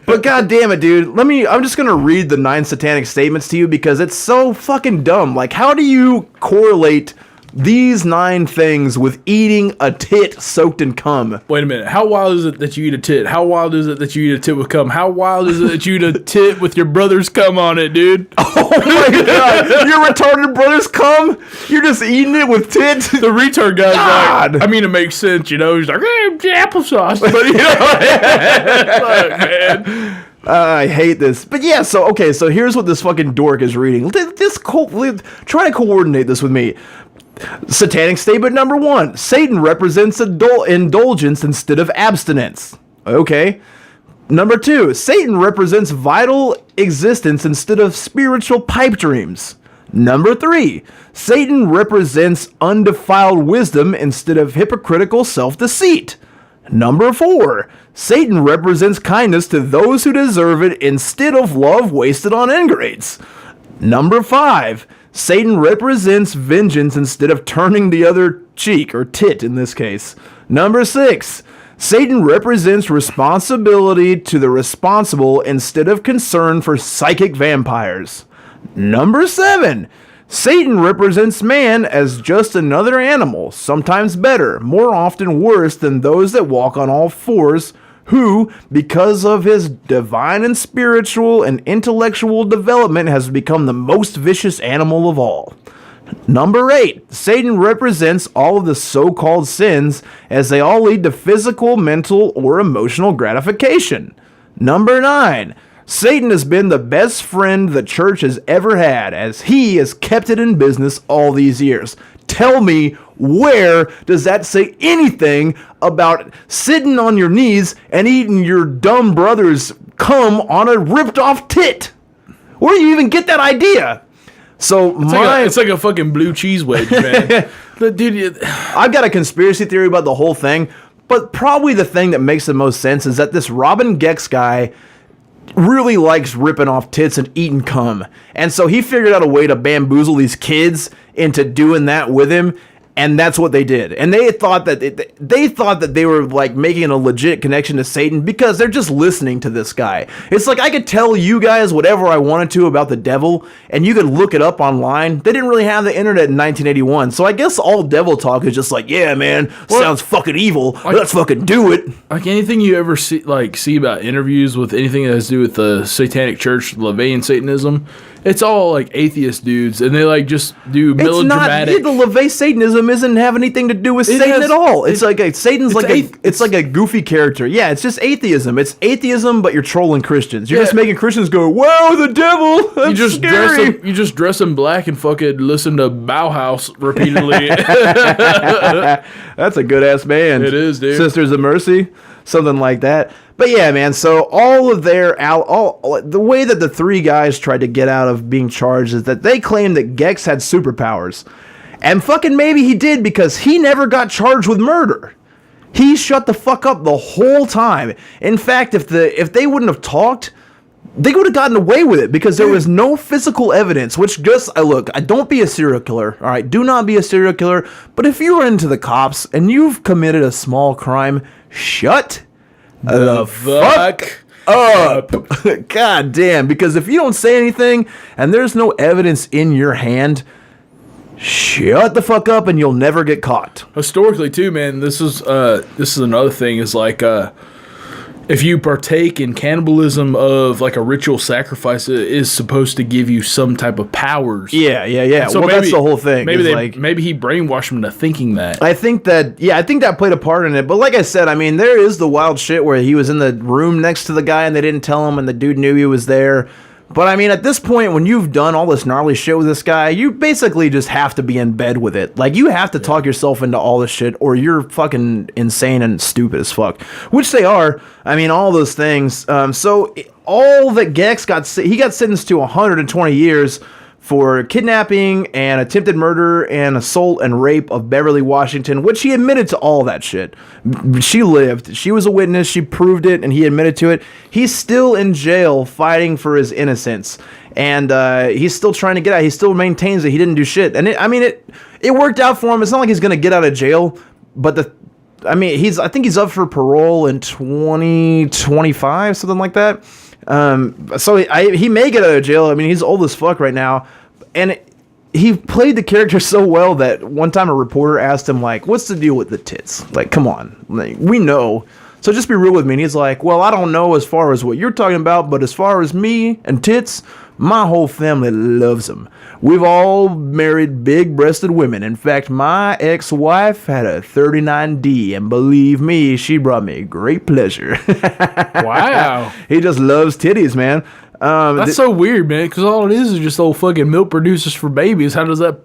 But god damn it, dude. I'm just gonna read the 9 satanic statements to you because it's so fucking dumb. Like, how do you correlate these 9 things with eating a tit soaked in cum? Wait a minute. How wild is it that you eat a tit? How wild is it that you eat a tit with cum? How wild is it that you eat a tit with your brother's cum on it, dude? Oh my god. Your retarded brother's cum? You're just eating it with tit? The retard guy's like, I mean, it makes sense, you know? He's like, hey, applesauce. But, you know, fuck, man. I hate this. But yeah, so here's what this fucking dork is reading. Try to coordinate this with me. Satanic statement number 1. Satan represents indulgence instead of abstinence. Okay. Number 2. Satan represents vital existence instead of spiritual pipe dreams. Number 3. Satan represents undefiled wisdom instead of hypocritical self-deceit. Number 4. Satan represents kindness to those who deserve it instead of love wasted on ingrates. Number 5. Satan represents vengeance instead of turning the other cheek, or tit in this case. Number 6. Satan represents responsibility to the responsible instead of concern for psychic vampires. Number 7. Satan represents man as just another animal, sometimes better, more often worse than those that walk on all fours, who, because of his divine and spiritual and intellectual development, has become the most vicious animal of all. Number 8. Satan represents all of the so-called sins, as they all lead to physical, mental, or emotional gratification. Number 9. Satan has been the best friend the church has ever had, as he has kept it in business all these years. Tell me, where does that say anything about sitting on your knees and eating your dumb brother's cum on a ripped off tit? Where do you even get that idea? So it's like a fucking blue cheese wedge, man. Dude, I've got a conspiracy theory about the whole thing, but probably the thing that makes the most sense is that this Robin Gex guy really likes ripping off tits and eating cum. And so he figured out a way to bamboozle these kids into doing that with him. And that's what they did. And they thought that they were like making a legit connection to Satan because they're just listening to this guy. It's like I could tell you guys whatever I wanted to about the devil, and you could look it up online. They didn't really have the internet in 1981, so I guess all devil talk is just like, yeah, man, sounds fucking evil. Let's fucking do it. Like anything you ever see about interviews with anything that has to do with the Satanic Church, LaVeyan Satanism. It's all like atheist dudes, and they like just do melodramatic. It's not. The LaVey Satanism doesn't have anything to do with Satan at all. It's like Satan's like a goofy character. Yeah, it's just atheism. It's atheism, but you're trolling Christians. You're just making Christians go, "Whoa, the devil!" That's scary. You just dress in black and fucking listen to Bauhaus repeatedly. That's a good ass band. It is, dude. Sisters of Mercy, something like that. But yeah, man, so the way that the 3 guys tried to get out of being charged is that they claimed that Gex had superpowers. And fucking maybe he did, because he never got charged with murder. He shut the fuck up the whole time. In fact, if they wouldn't have talked, they would have gotten away with it, because there was no physical evidence, which just, look, don't be a serial killer, all right? Do not be a serial killer. But if you're into the cops and you've committed a small crime, shut the fuck up. God damn, because if you don't say anything and there's no evidence in your hand, shut the fuck up and you'll never get caught. Historically too, man, this is another thing, is like if you partake in cannibalism of like a ritual sacrifice, it is supposed to give you some type of powers. Yeah. So that's the whole thing. Maybe he brainwashed them into thinking that. I think that played a part in it. But like I said, I mean, there is the wild shit where he was in the room next to the guy and they didn't tell him, and the dude knew he was there. But I mean, at this point, when you've done all this gnarly shit with this guy, you basically just have to be in bed with it. Like, you have to talk yourself into all this shit, or you're fucking insane and stupid as fuck. Which they are. I mean, all those things. So all that Gex he got sentenced to 120 years for kidnapping and attempted murder and assault and rape of Beverly Washington, which he admitted to all that shit. She lived. She was a witness. She proved it, and he admitted to it. He's still in jail fighting for his innocence, and he's still trying to get out. He still maintains that he didn't do shit. And it worked out for him. It's not like he's going to get out of jail, but I think he's up for parole in 2025, something like that. So he may get out of jail. I mean, he's old as fuck right now, and he played the character so well that one time a reporter asked him, like, what's the deal with the tits? Like, come on, like, we know. So just be real with me. And he's like, well, I don't know as far as what you're talking about, but as far as me and tits, my whole family loves them. We've all married big-breasted women. In fact, my ex-wife had a 39D, and believe me, she brought me great pleasure. Wow. He just loves titties, man. That's so weird, man, because all it is just old fucking milk producers for babies. How does that,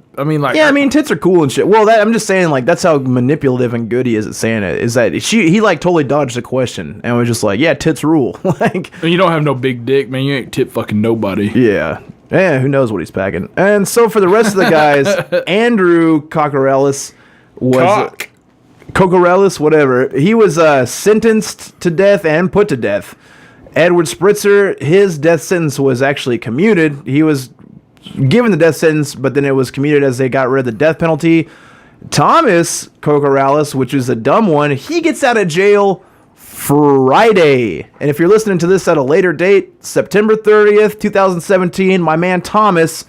tits are cool and shit. Well, I'm just saying, like, that's how manipulative and good he is at saying it, is that he like totally dodged the question and was just like, yeah, tits rule. Like, you don't have no big dick, man. You ain't tit fucking nobody. Yeah. Yeah, who knows what he's packing. And so for the rest of the guys, Andrew Cocorellis was... Cocorellis, whatever. He was sentenced to death and put to death. Edward Spritzer, his death sentence was actually commuted. He was given the death sentence, but then it was commuted as they got rid of the death penalty. Thomas Cocorellis, which is a dumb one, he gets out of jail Friday. And if you're listening to this at a later date, September 30th, 2017, my man Thomas,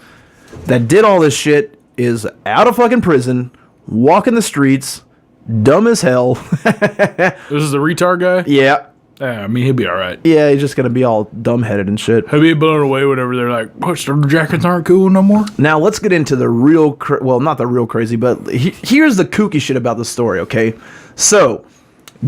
that did all this shit, is out of fucking prison, walking the streets, dumb as hell. This is the retard guy? Yeah. Yeah, I mean, he'll be all right. Yeah, he's just going to be all dumb-headed and shit. He'll be blown away whenever they're like, what, starter jackets aren't cool no more? Now, let's get into the real, not the real crazy, but here's the kooky shit about the story, okay? So,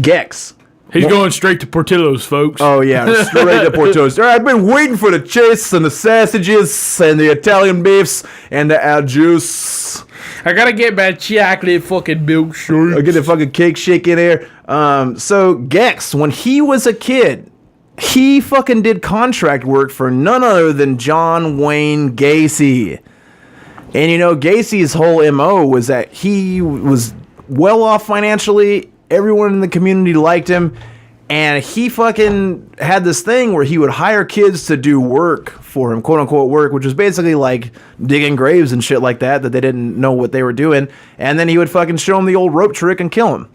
Gex. He's going straight to Portillo's, folks. Oh, yeah, straight to Portillo's. All right, I've been waiting for the chase and the sausages and the Italian beefs and the al juice. I gotta get my chocolate fucking milkshake. I'll get the fucking cake shake in there. So Gex, when he was a kid, he fucking did contract work for none other than John Wayne Gacy. And you know, Gacy's whole MO was that he was well off financially. Everyone in the community liked him. And he fucking had this thing where he would hire kids to do work for him, quote unquote work, which was basically like digging graves and shit like that they didn't know what they were doing. And then he would fucking show them the old rope trick and kill him.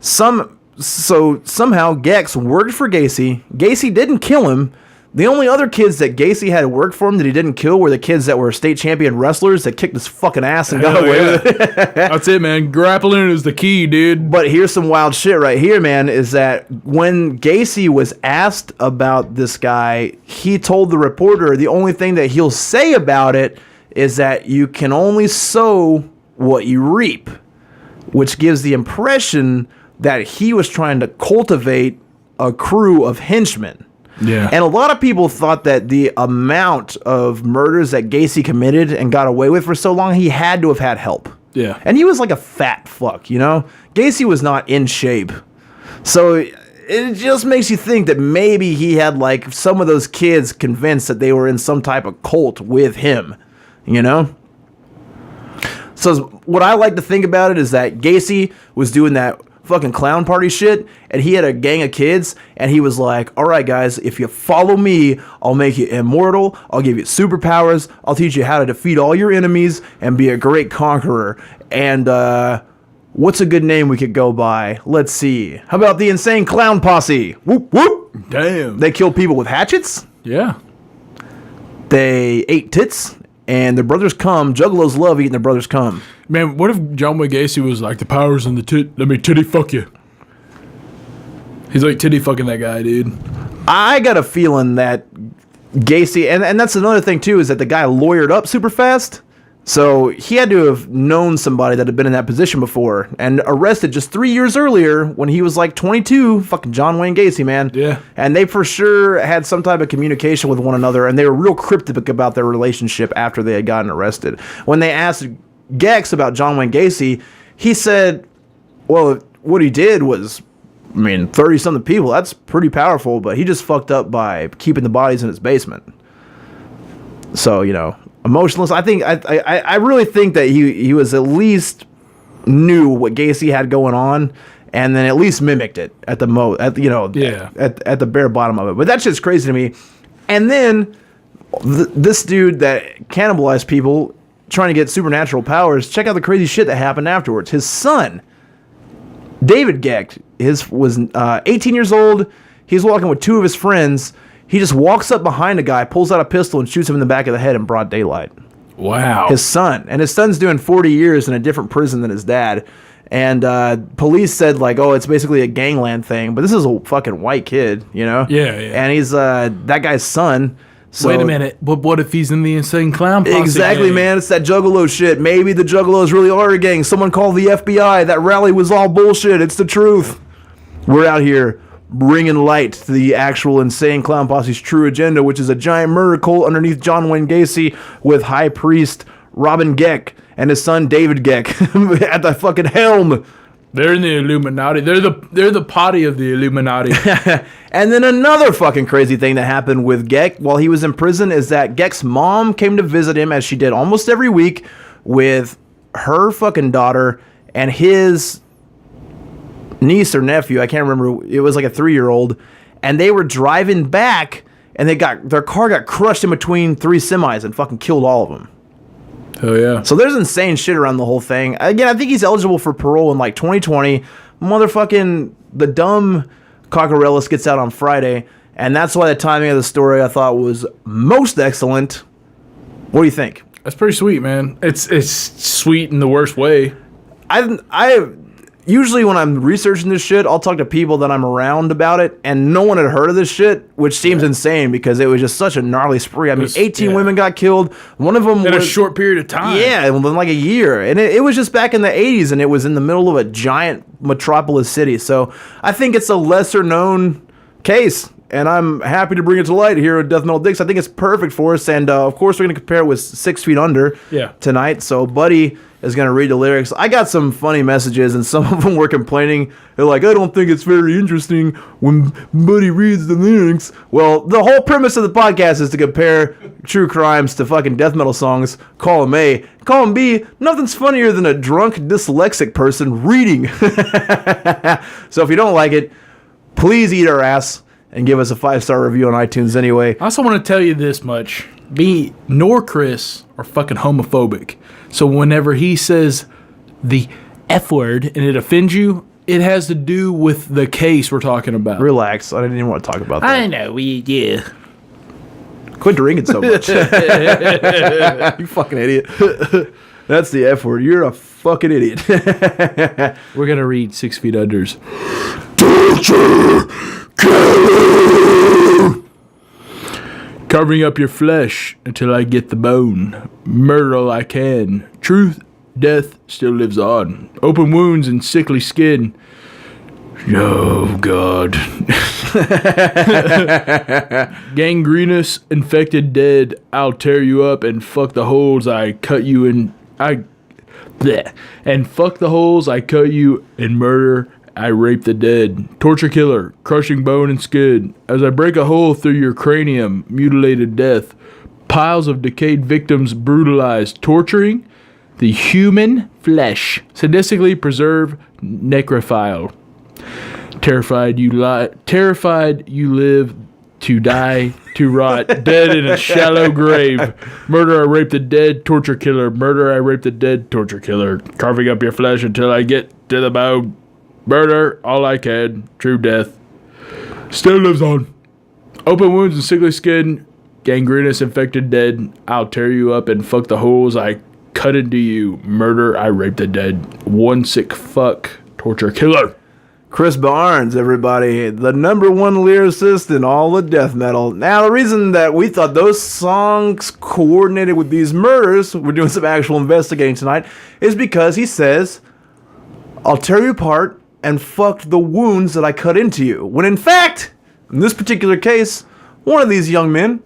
So somehow Gex worked for Gacy. Gacy didn't kill him. The only other kids that Gacy had worked for him that he didn't kill were the kids that were state champion wrestlers that kicked his fucking ass and got away with it. That's it, man. Grappling is the key, dude. But here's some wild shit right here, man, is that when Gacy was asked about this guy, he told the reporter the only thing that he'll say about it is that you can only sow what you reap, which gives the impression that he was trying to cultivate a crew of henchmen. Yeah. And a lot of people thought that the amount of murders that Gacy committed and got away with for so long, he had to have had help. Yeah. And he was like a fat fuck, you know? Gacy was not in shape. So it just makes you think that maybe he had like some of those kids convinced that they were in some type of cult with him, you know? So what I like to think about it is that Gacy was doing that fucking clown party shit, and he had a gang of kids, and he was like, all right guys, if you follow me, I'll make you immortal, I'll give you superpowers, I'll teach you how to defeat all your enemies and be a great conqueror. And what's a good name we could go by? Let's see, how about the Insane Clown Posse? Whoop whoop. Damn. They killed people with hatchets, Yeah. they ate tits, and their brothers cum. Juggalos love eating their brothers cum. Man, what if John Wayne Gacy was like, the power's in the tit, let me titty fuck you. He's like titty fucking that guy, dude. I got a feeling that Gacy, and that's another thing too, is that the guy lawyered up super fast. So he had to have known somebody that had been in that position before and arrested just 3 years earlier when he was like 22. Fucking John Wayne Gacy, man. Yeah. And they for sure had some type of communication with one another, and they were real cryptic about their relationship after they had gotten arrested. When they asked Gex about John Wayne Gacy, he said, well, what he did was, 30-something people, that's pretty powerful, but he just fucked up by keeping the bodies in his basement. So, you know, emotionless. I really think that he was at least knew what Gacy had going on, and then at least mimicked it at the at the bare bottom of it. But that shit's crazy to me. And then this dude that cannibalized people trying to get supernatural powers. Check out the crazy shit that happened afterwards. His son, David Geck, was 18 years old. He's walking with two of his friends. He just walks up behind a guy, pulls out a pistol, and shoots him in the back of the head in broad daylight. Wow. His son. And his son's doing 40 years in a different prison than his dad. And police said, like, oh, it's basically a gangland thing. But this is a fucking white kid, you know? Yeah. And he's that guy's son. So, wait a minute. But what if he's in the insane clown posse exactly, gang? man. It's that Juggalo shit. Maybe the Juggalos really are a gang. Someone called the FBI. That rally was all bullshit. It's the truth. We're out here bringing light to the actual insane clown posse's true agenda, which is a giant murder cult underneath John Wayne Gacy with High Priest Robin Geck and his son David Geck at the fucking helm. They're in the Illuminati. They're the potty of the Illuminati. And then another fucking crazy thing that happened with Geck while he was in prison is that Geck's mom came to visit him, as she did almost every week, with her fucking daughter and his niece or nephew. I can't remember. It was like a 3-year-old. And they were driving back, and their car got crushed in between 3 semis and fucking killed all of them. Oh, yeah. So there's insane shit around the whole thing. Again, I think he's eligible for parole in like 2020. Motherfucking the dumb Cockarellis gets out on Friday, and that's why the timing of the story I thought was most excellent. What do you think? That's pretty sweet, man. It's sweet in the worst way. I usually when I'm researching this shit, I'll talk to people that I'm around about it, and no one had heard of this shit, which seems insane because it was just such a gnarly spree. I mean, 18 women got killed. One of them in was a short period of time. Yeah, within like a year. And it was just back in the 80s, and it was in the middle of a giant metropolis city. So I think it's a lesser known case, and I'm happy to bring it to light here at Death Metal Dicks. I think it's perfect for us, and of course we're going to compare it with 6 Feet Under tonight. So Buddy is going to read the lyrics. I got some funny messages, and some of them were complaining. They're like, I don't think it's very interesting when Buddy reads the lyrics. Well, the whole premise of the podcast is to compare true crimes to fucking death metal songs. Column A. Column B, nothing's funnier than a drunk, dyslexic person reading. So if you don't like it, please eat our ass and give us a 5-star review on iTunes anyway. I also want to tell you this much. Me nor Chris are fucking homophobic. So whenever he says the F word and it offends you, it has to do with the case we're talking about. Relax. I didn't even want to talk about that. I know. Yeah. Quit drinking so much. You fucking idiot. That's the F word. You're a fucking idiot. We're going to read 6 Feet Under's. Covering up your flesh until I get the bone. Murder all I can. Truth, death still lives on. Open wounds and sickly skin. Oh, God. Gangrenous, infected, dead. I'll tear you up and fuck the holes I cut you in. And fuck the holes I cut you in murder. I rape the dead. Torture killer, crushing bone and skin. As I break a hole through your cranium, mutilated death. Piles of decayed victims brutalized, torturing the human flesh. Sadistically preserve necrophile. Terrified you live, to die, to rot, dead in a shallow grave. Murder, I rape the dead, torture killer. Murder, I rape the dead, torture killer. Carving up your flesh until I get to the bone. Murder, all I can. True death still lives on. Open wounds and sickly skin. Gangrenous, infected, dead. I'll tear you up and fuck the holes I cut into you. Murder, I rape the dead. One sick fuck. Torture killer. Chris Barnes, everybody, the #1 lyricist in all of death metal. Now, the reason that we thought those songs coordinated with these murders, we're doing some actual investigating tonight, is because he says, I'll tear you apart and fuck the wounds that I cut into you. When in fact, in this particular case, one of these young men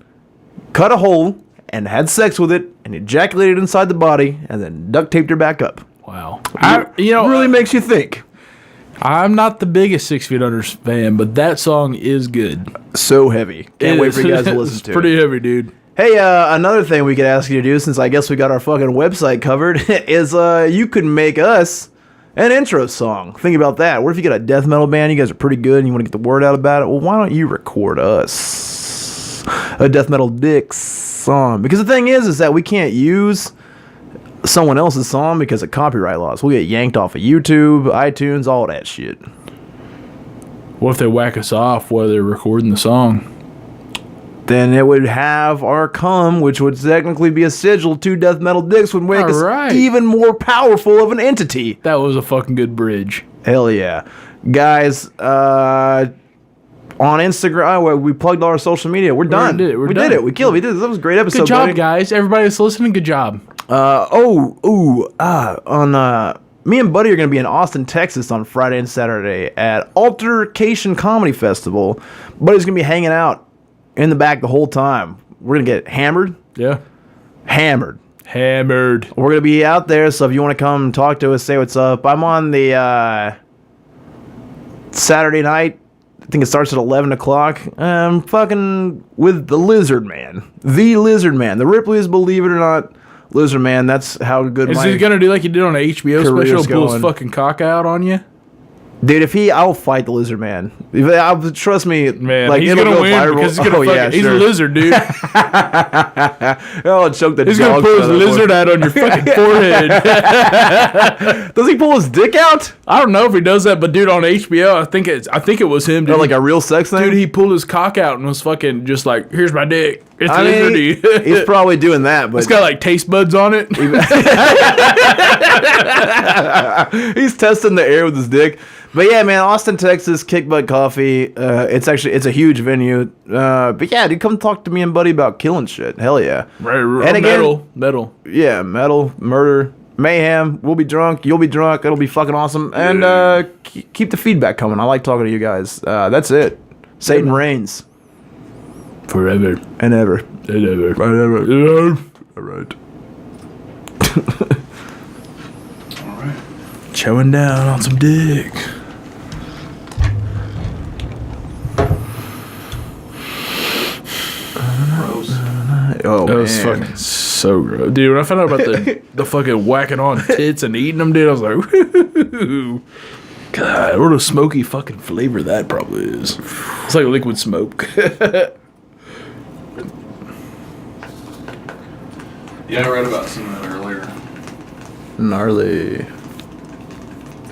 cut a hole and had sex with it and ejaculated inside the body and then duct taped her back up. Wow. Really makes you think. I'm not the biggest 6 Feet Under fan, but that song is good. So heavy. Can't wait for you guys to listen to it. It's pretty heavy, dude. Hey, another thing we could ask you to do, since I guess we got our fucking website covered, is you could make us an intro song. Think about that. What if you got a death metal band, you guys are pretty good, and you want to get the word out about it? Well, why don't you record us a death metal dick song? Because the thing is that we can't use someone else's song because of copyright laws. We'll get yanked off of YouTube, iTunes, all that shit. What if they whack us off while they're recording the song? Then it would have our cum, which would technically be a sigil to death metal dicks, would make us even more powerful of an entity. That was a fucking good bridge. Hell yeah. Guys, on Instagram, we plugged all our social media. We're done. We did it. We killed it. We did it. That was a great episode. Good job, buddy. guys. Everybody that's listening, good job. Me and Buddy are going to be in Austin, Texas on Friday and Saturday at Altercation Comedy Festival. Buddy's going to be hanging out in the back the whole time. We're going to get hammered. Yeah. Hammered. Hammered. We're going to be out there, so if you want to come talk to us, say what's up. I'm on the Saturday night. I think it starts at 11 o'clock. I'm fucking with the Lizard Man. The Lizard Man. The Ripley's Believe It or Not Lizard Man. That's how good Is he going to do like he did on an HBO special? Pull his fucking cock out on you? Dude, I'll fight the Lizard Man. Trust me, man. Like, he's gonna win because he's gonna he's a lizard, dude. Oh, choke the. He's gonna pull his lizard out on your fucking forehead. Does he pull his dick out? I don't know if he does that, but dude, on HBO, I think it was him. Dude. Or like a real sex thing. Dude, he pulled his cock out and was fucking just like, "Here's my dick." It's lizardy. He's probably doing that, but it's got like taste buds on it. He's testing the air with his dick. But yeah, man, Austin, Texas, Kick Butt Coffee. It's a huge venue. But yeah, dude, come talk to me and Buddy about killing shit. Hell yeah. Right. And again, metal. Yeah, metal, murder, mayhem. We'll be drunk. You'll be drunk. It'll be fucking awesome. And keep the feedback coming. I like talking to you guys. That's it. Satan reigns. Forever. And ever. And ever. And ever. All right. All right. Chowing down on some dick. Gross. Oh, that was fucking so gross. Dude, when I found out about the fucking whacking on tits and eating them, dude, I was like, woo-hoo-hoo. God, what a smoky fucking flavor that probably is. It's like liquid smoke. Yeah, I read about some of that earlier. Gnarly.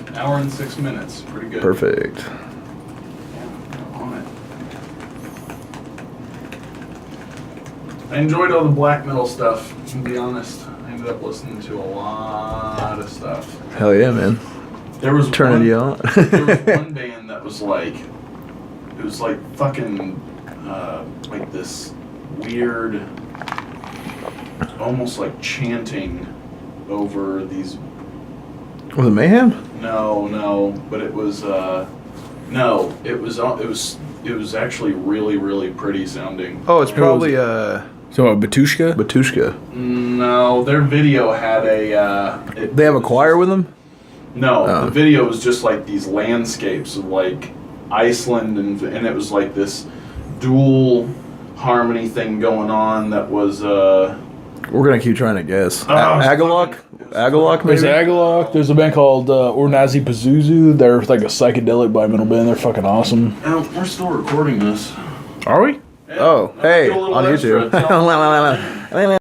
An hour and 6 minutes. Pretty good. Perfect. Yeah, on it. I enjoyed all the black metal stuff, to be honest. I ended up listening to a lot of stuff. Hell yeah, man. There was Turning you on. There was one band that was like, it was like fucking, like this weird, almost like chanting over these. Was it Mayhem? No, but it was, no, it was actually really, really pretty sounding. Oh, it's probably So Batushka? Batushka. No, their video had a. They have a choir with them? No, the video was just like these landscapes of like Iceland, and it was like this dual harmony thing going on that was. We're gonna keep trying to guess. Agalok? Agalok, maybe? There's Agalok. There's a band called Ornazi Pazuzu. They're like a psychedelic black metal band. They're fucking awesome. We're still recording this. Are we? Yeah, Oh, hey, on extra. YouTube.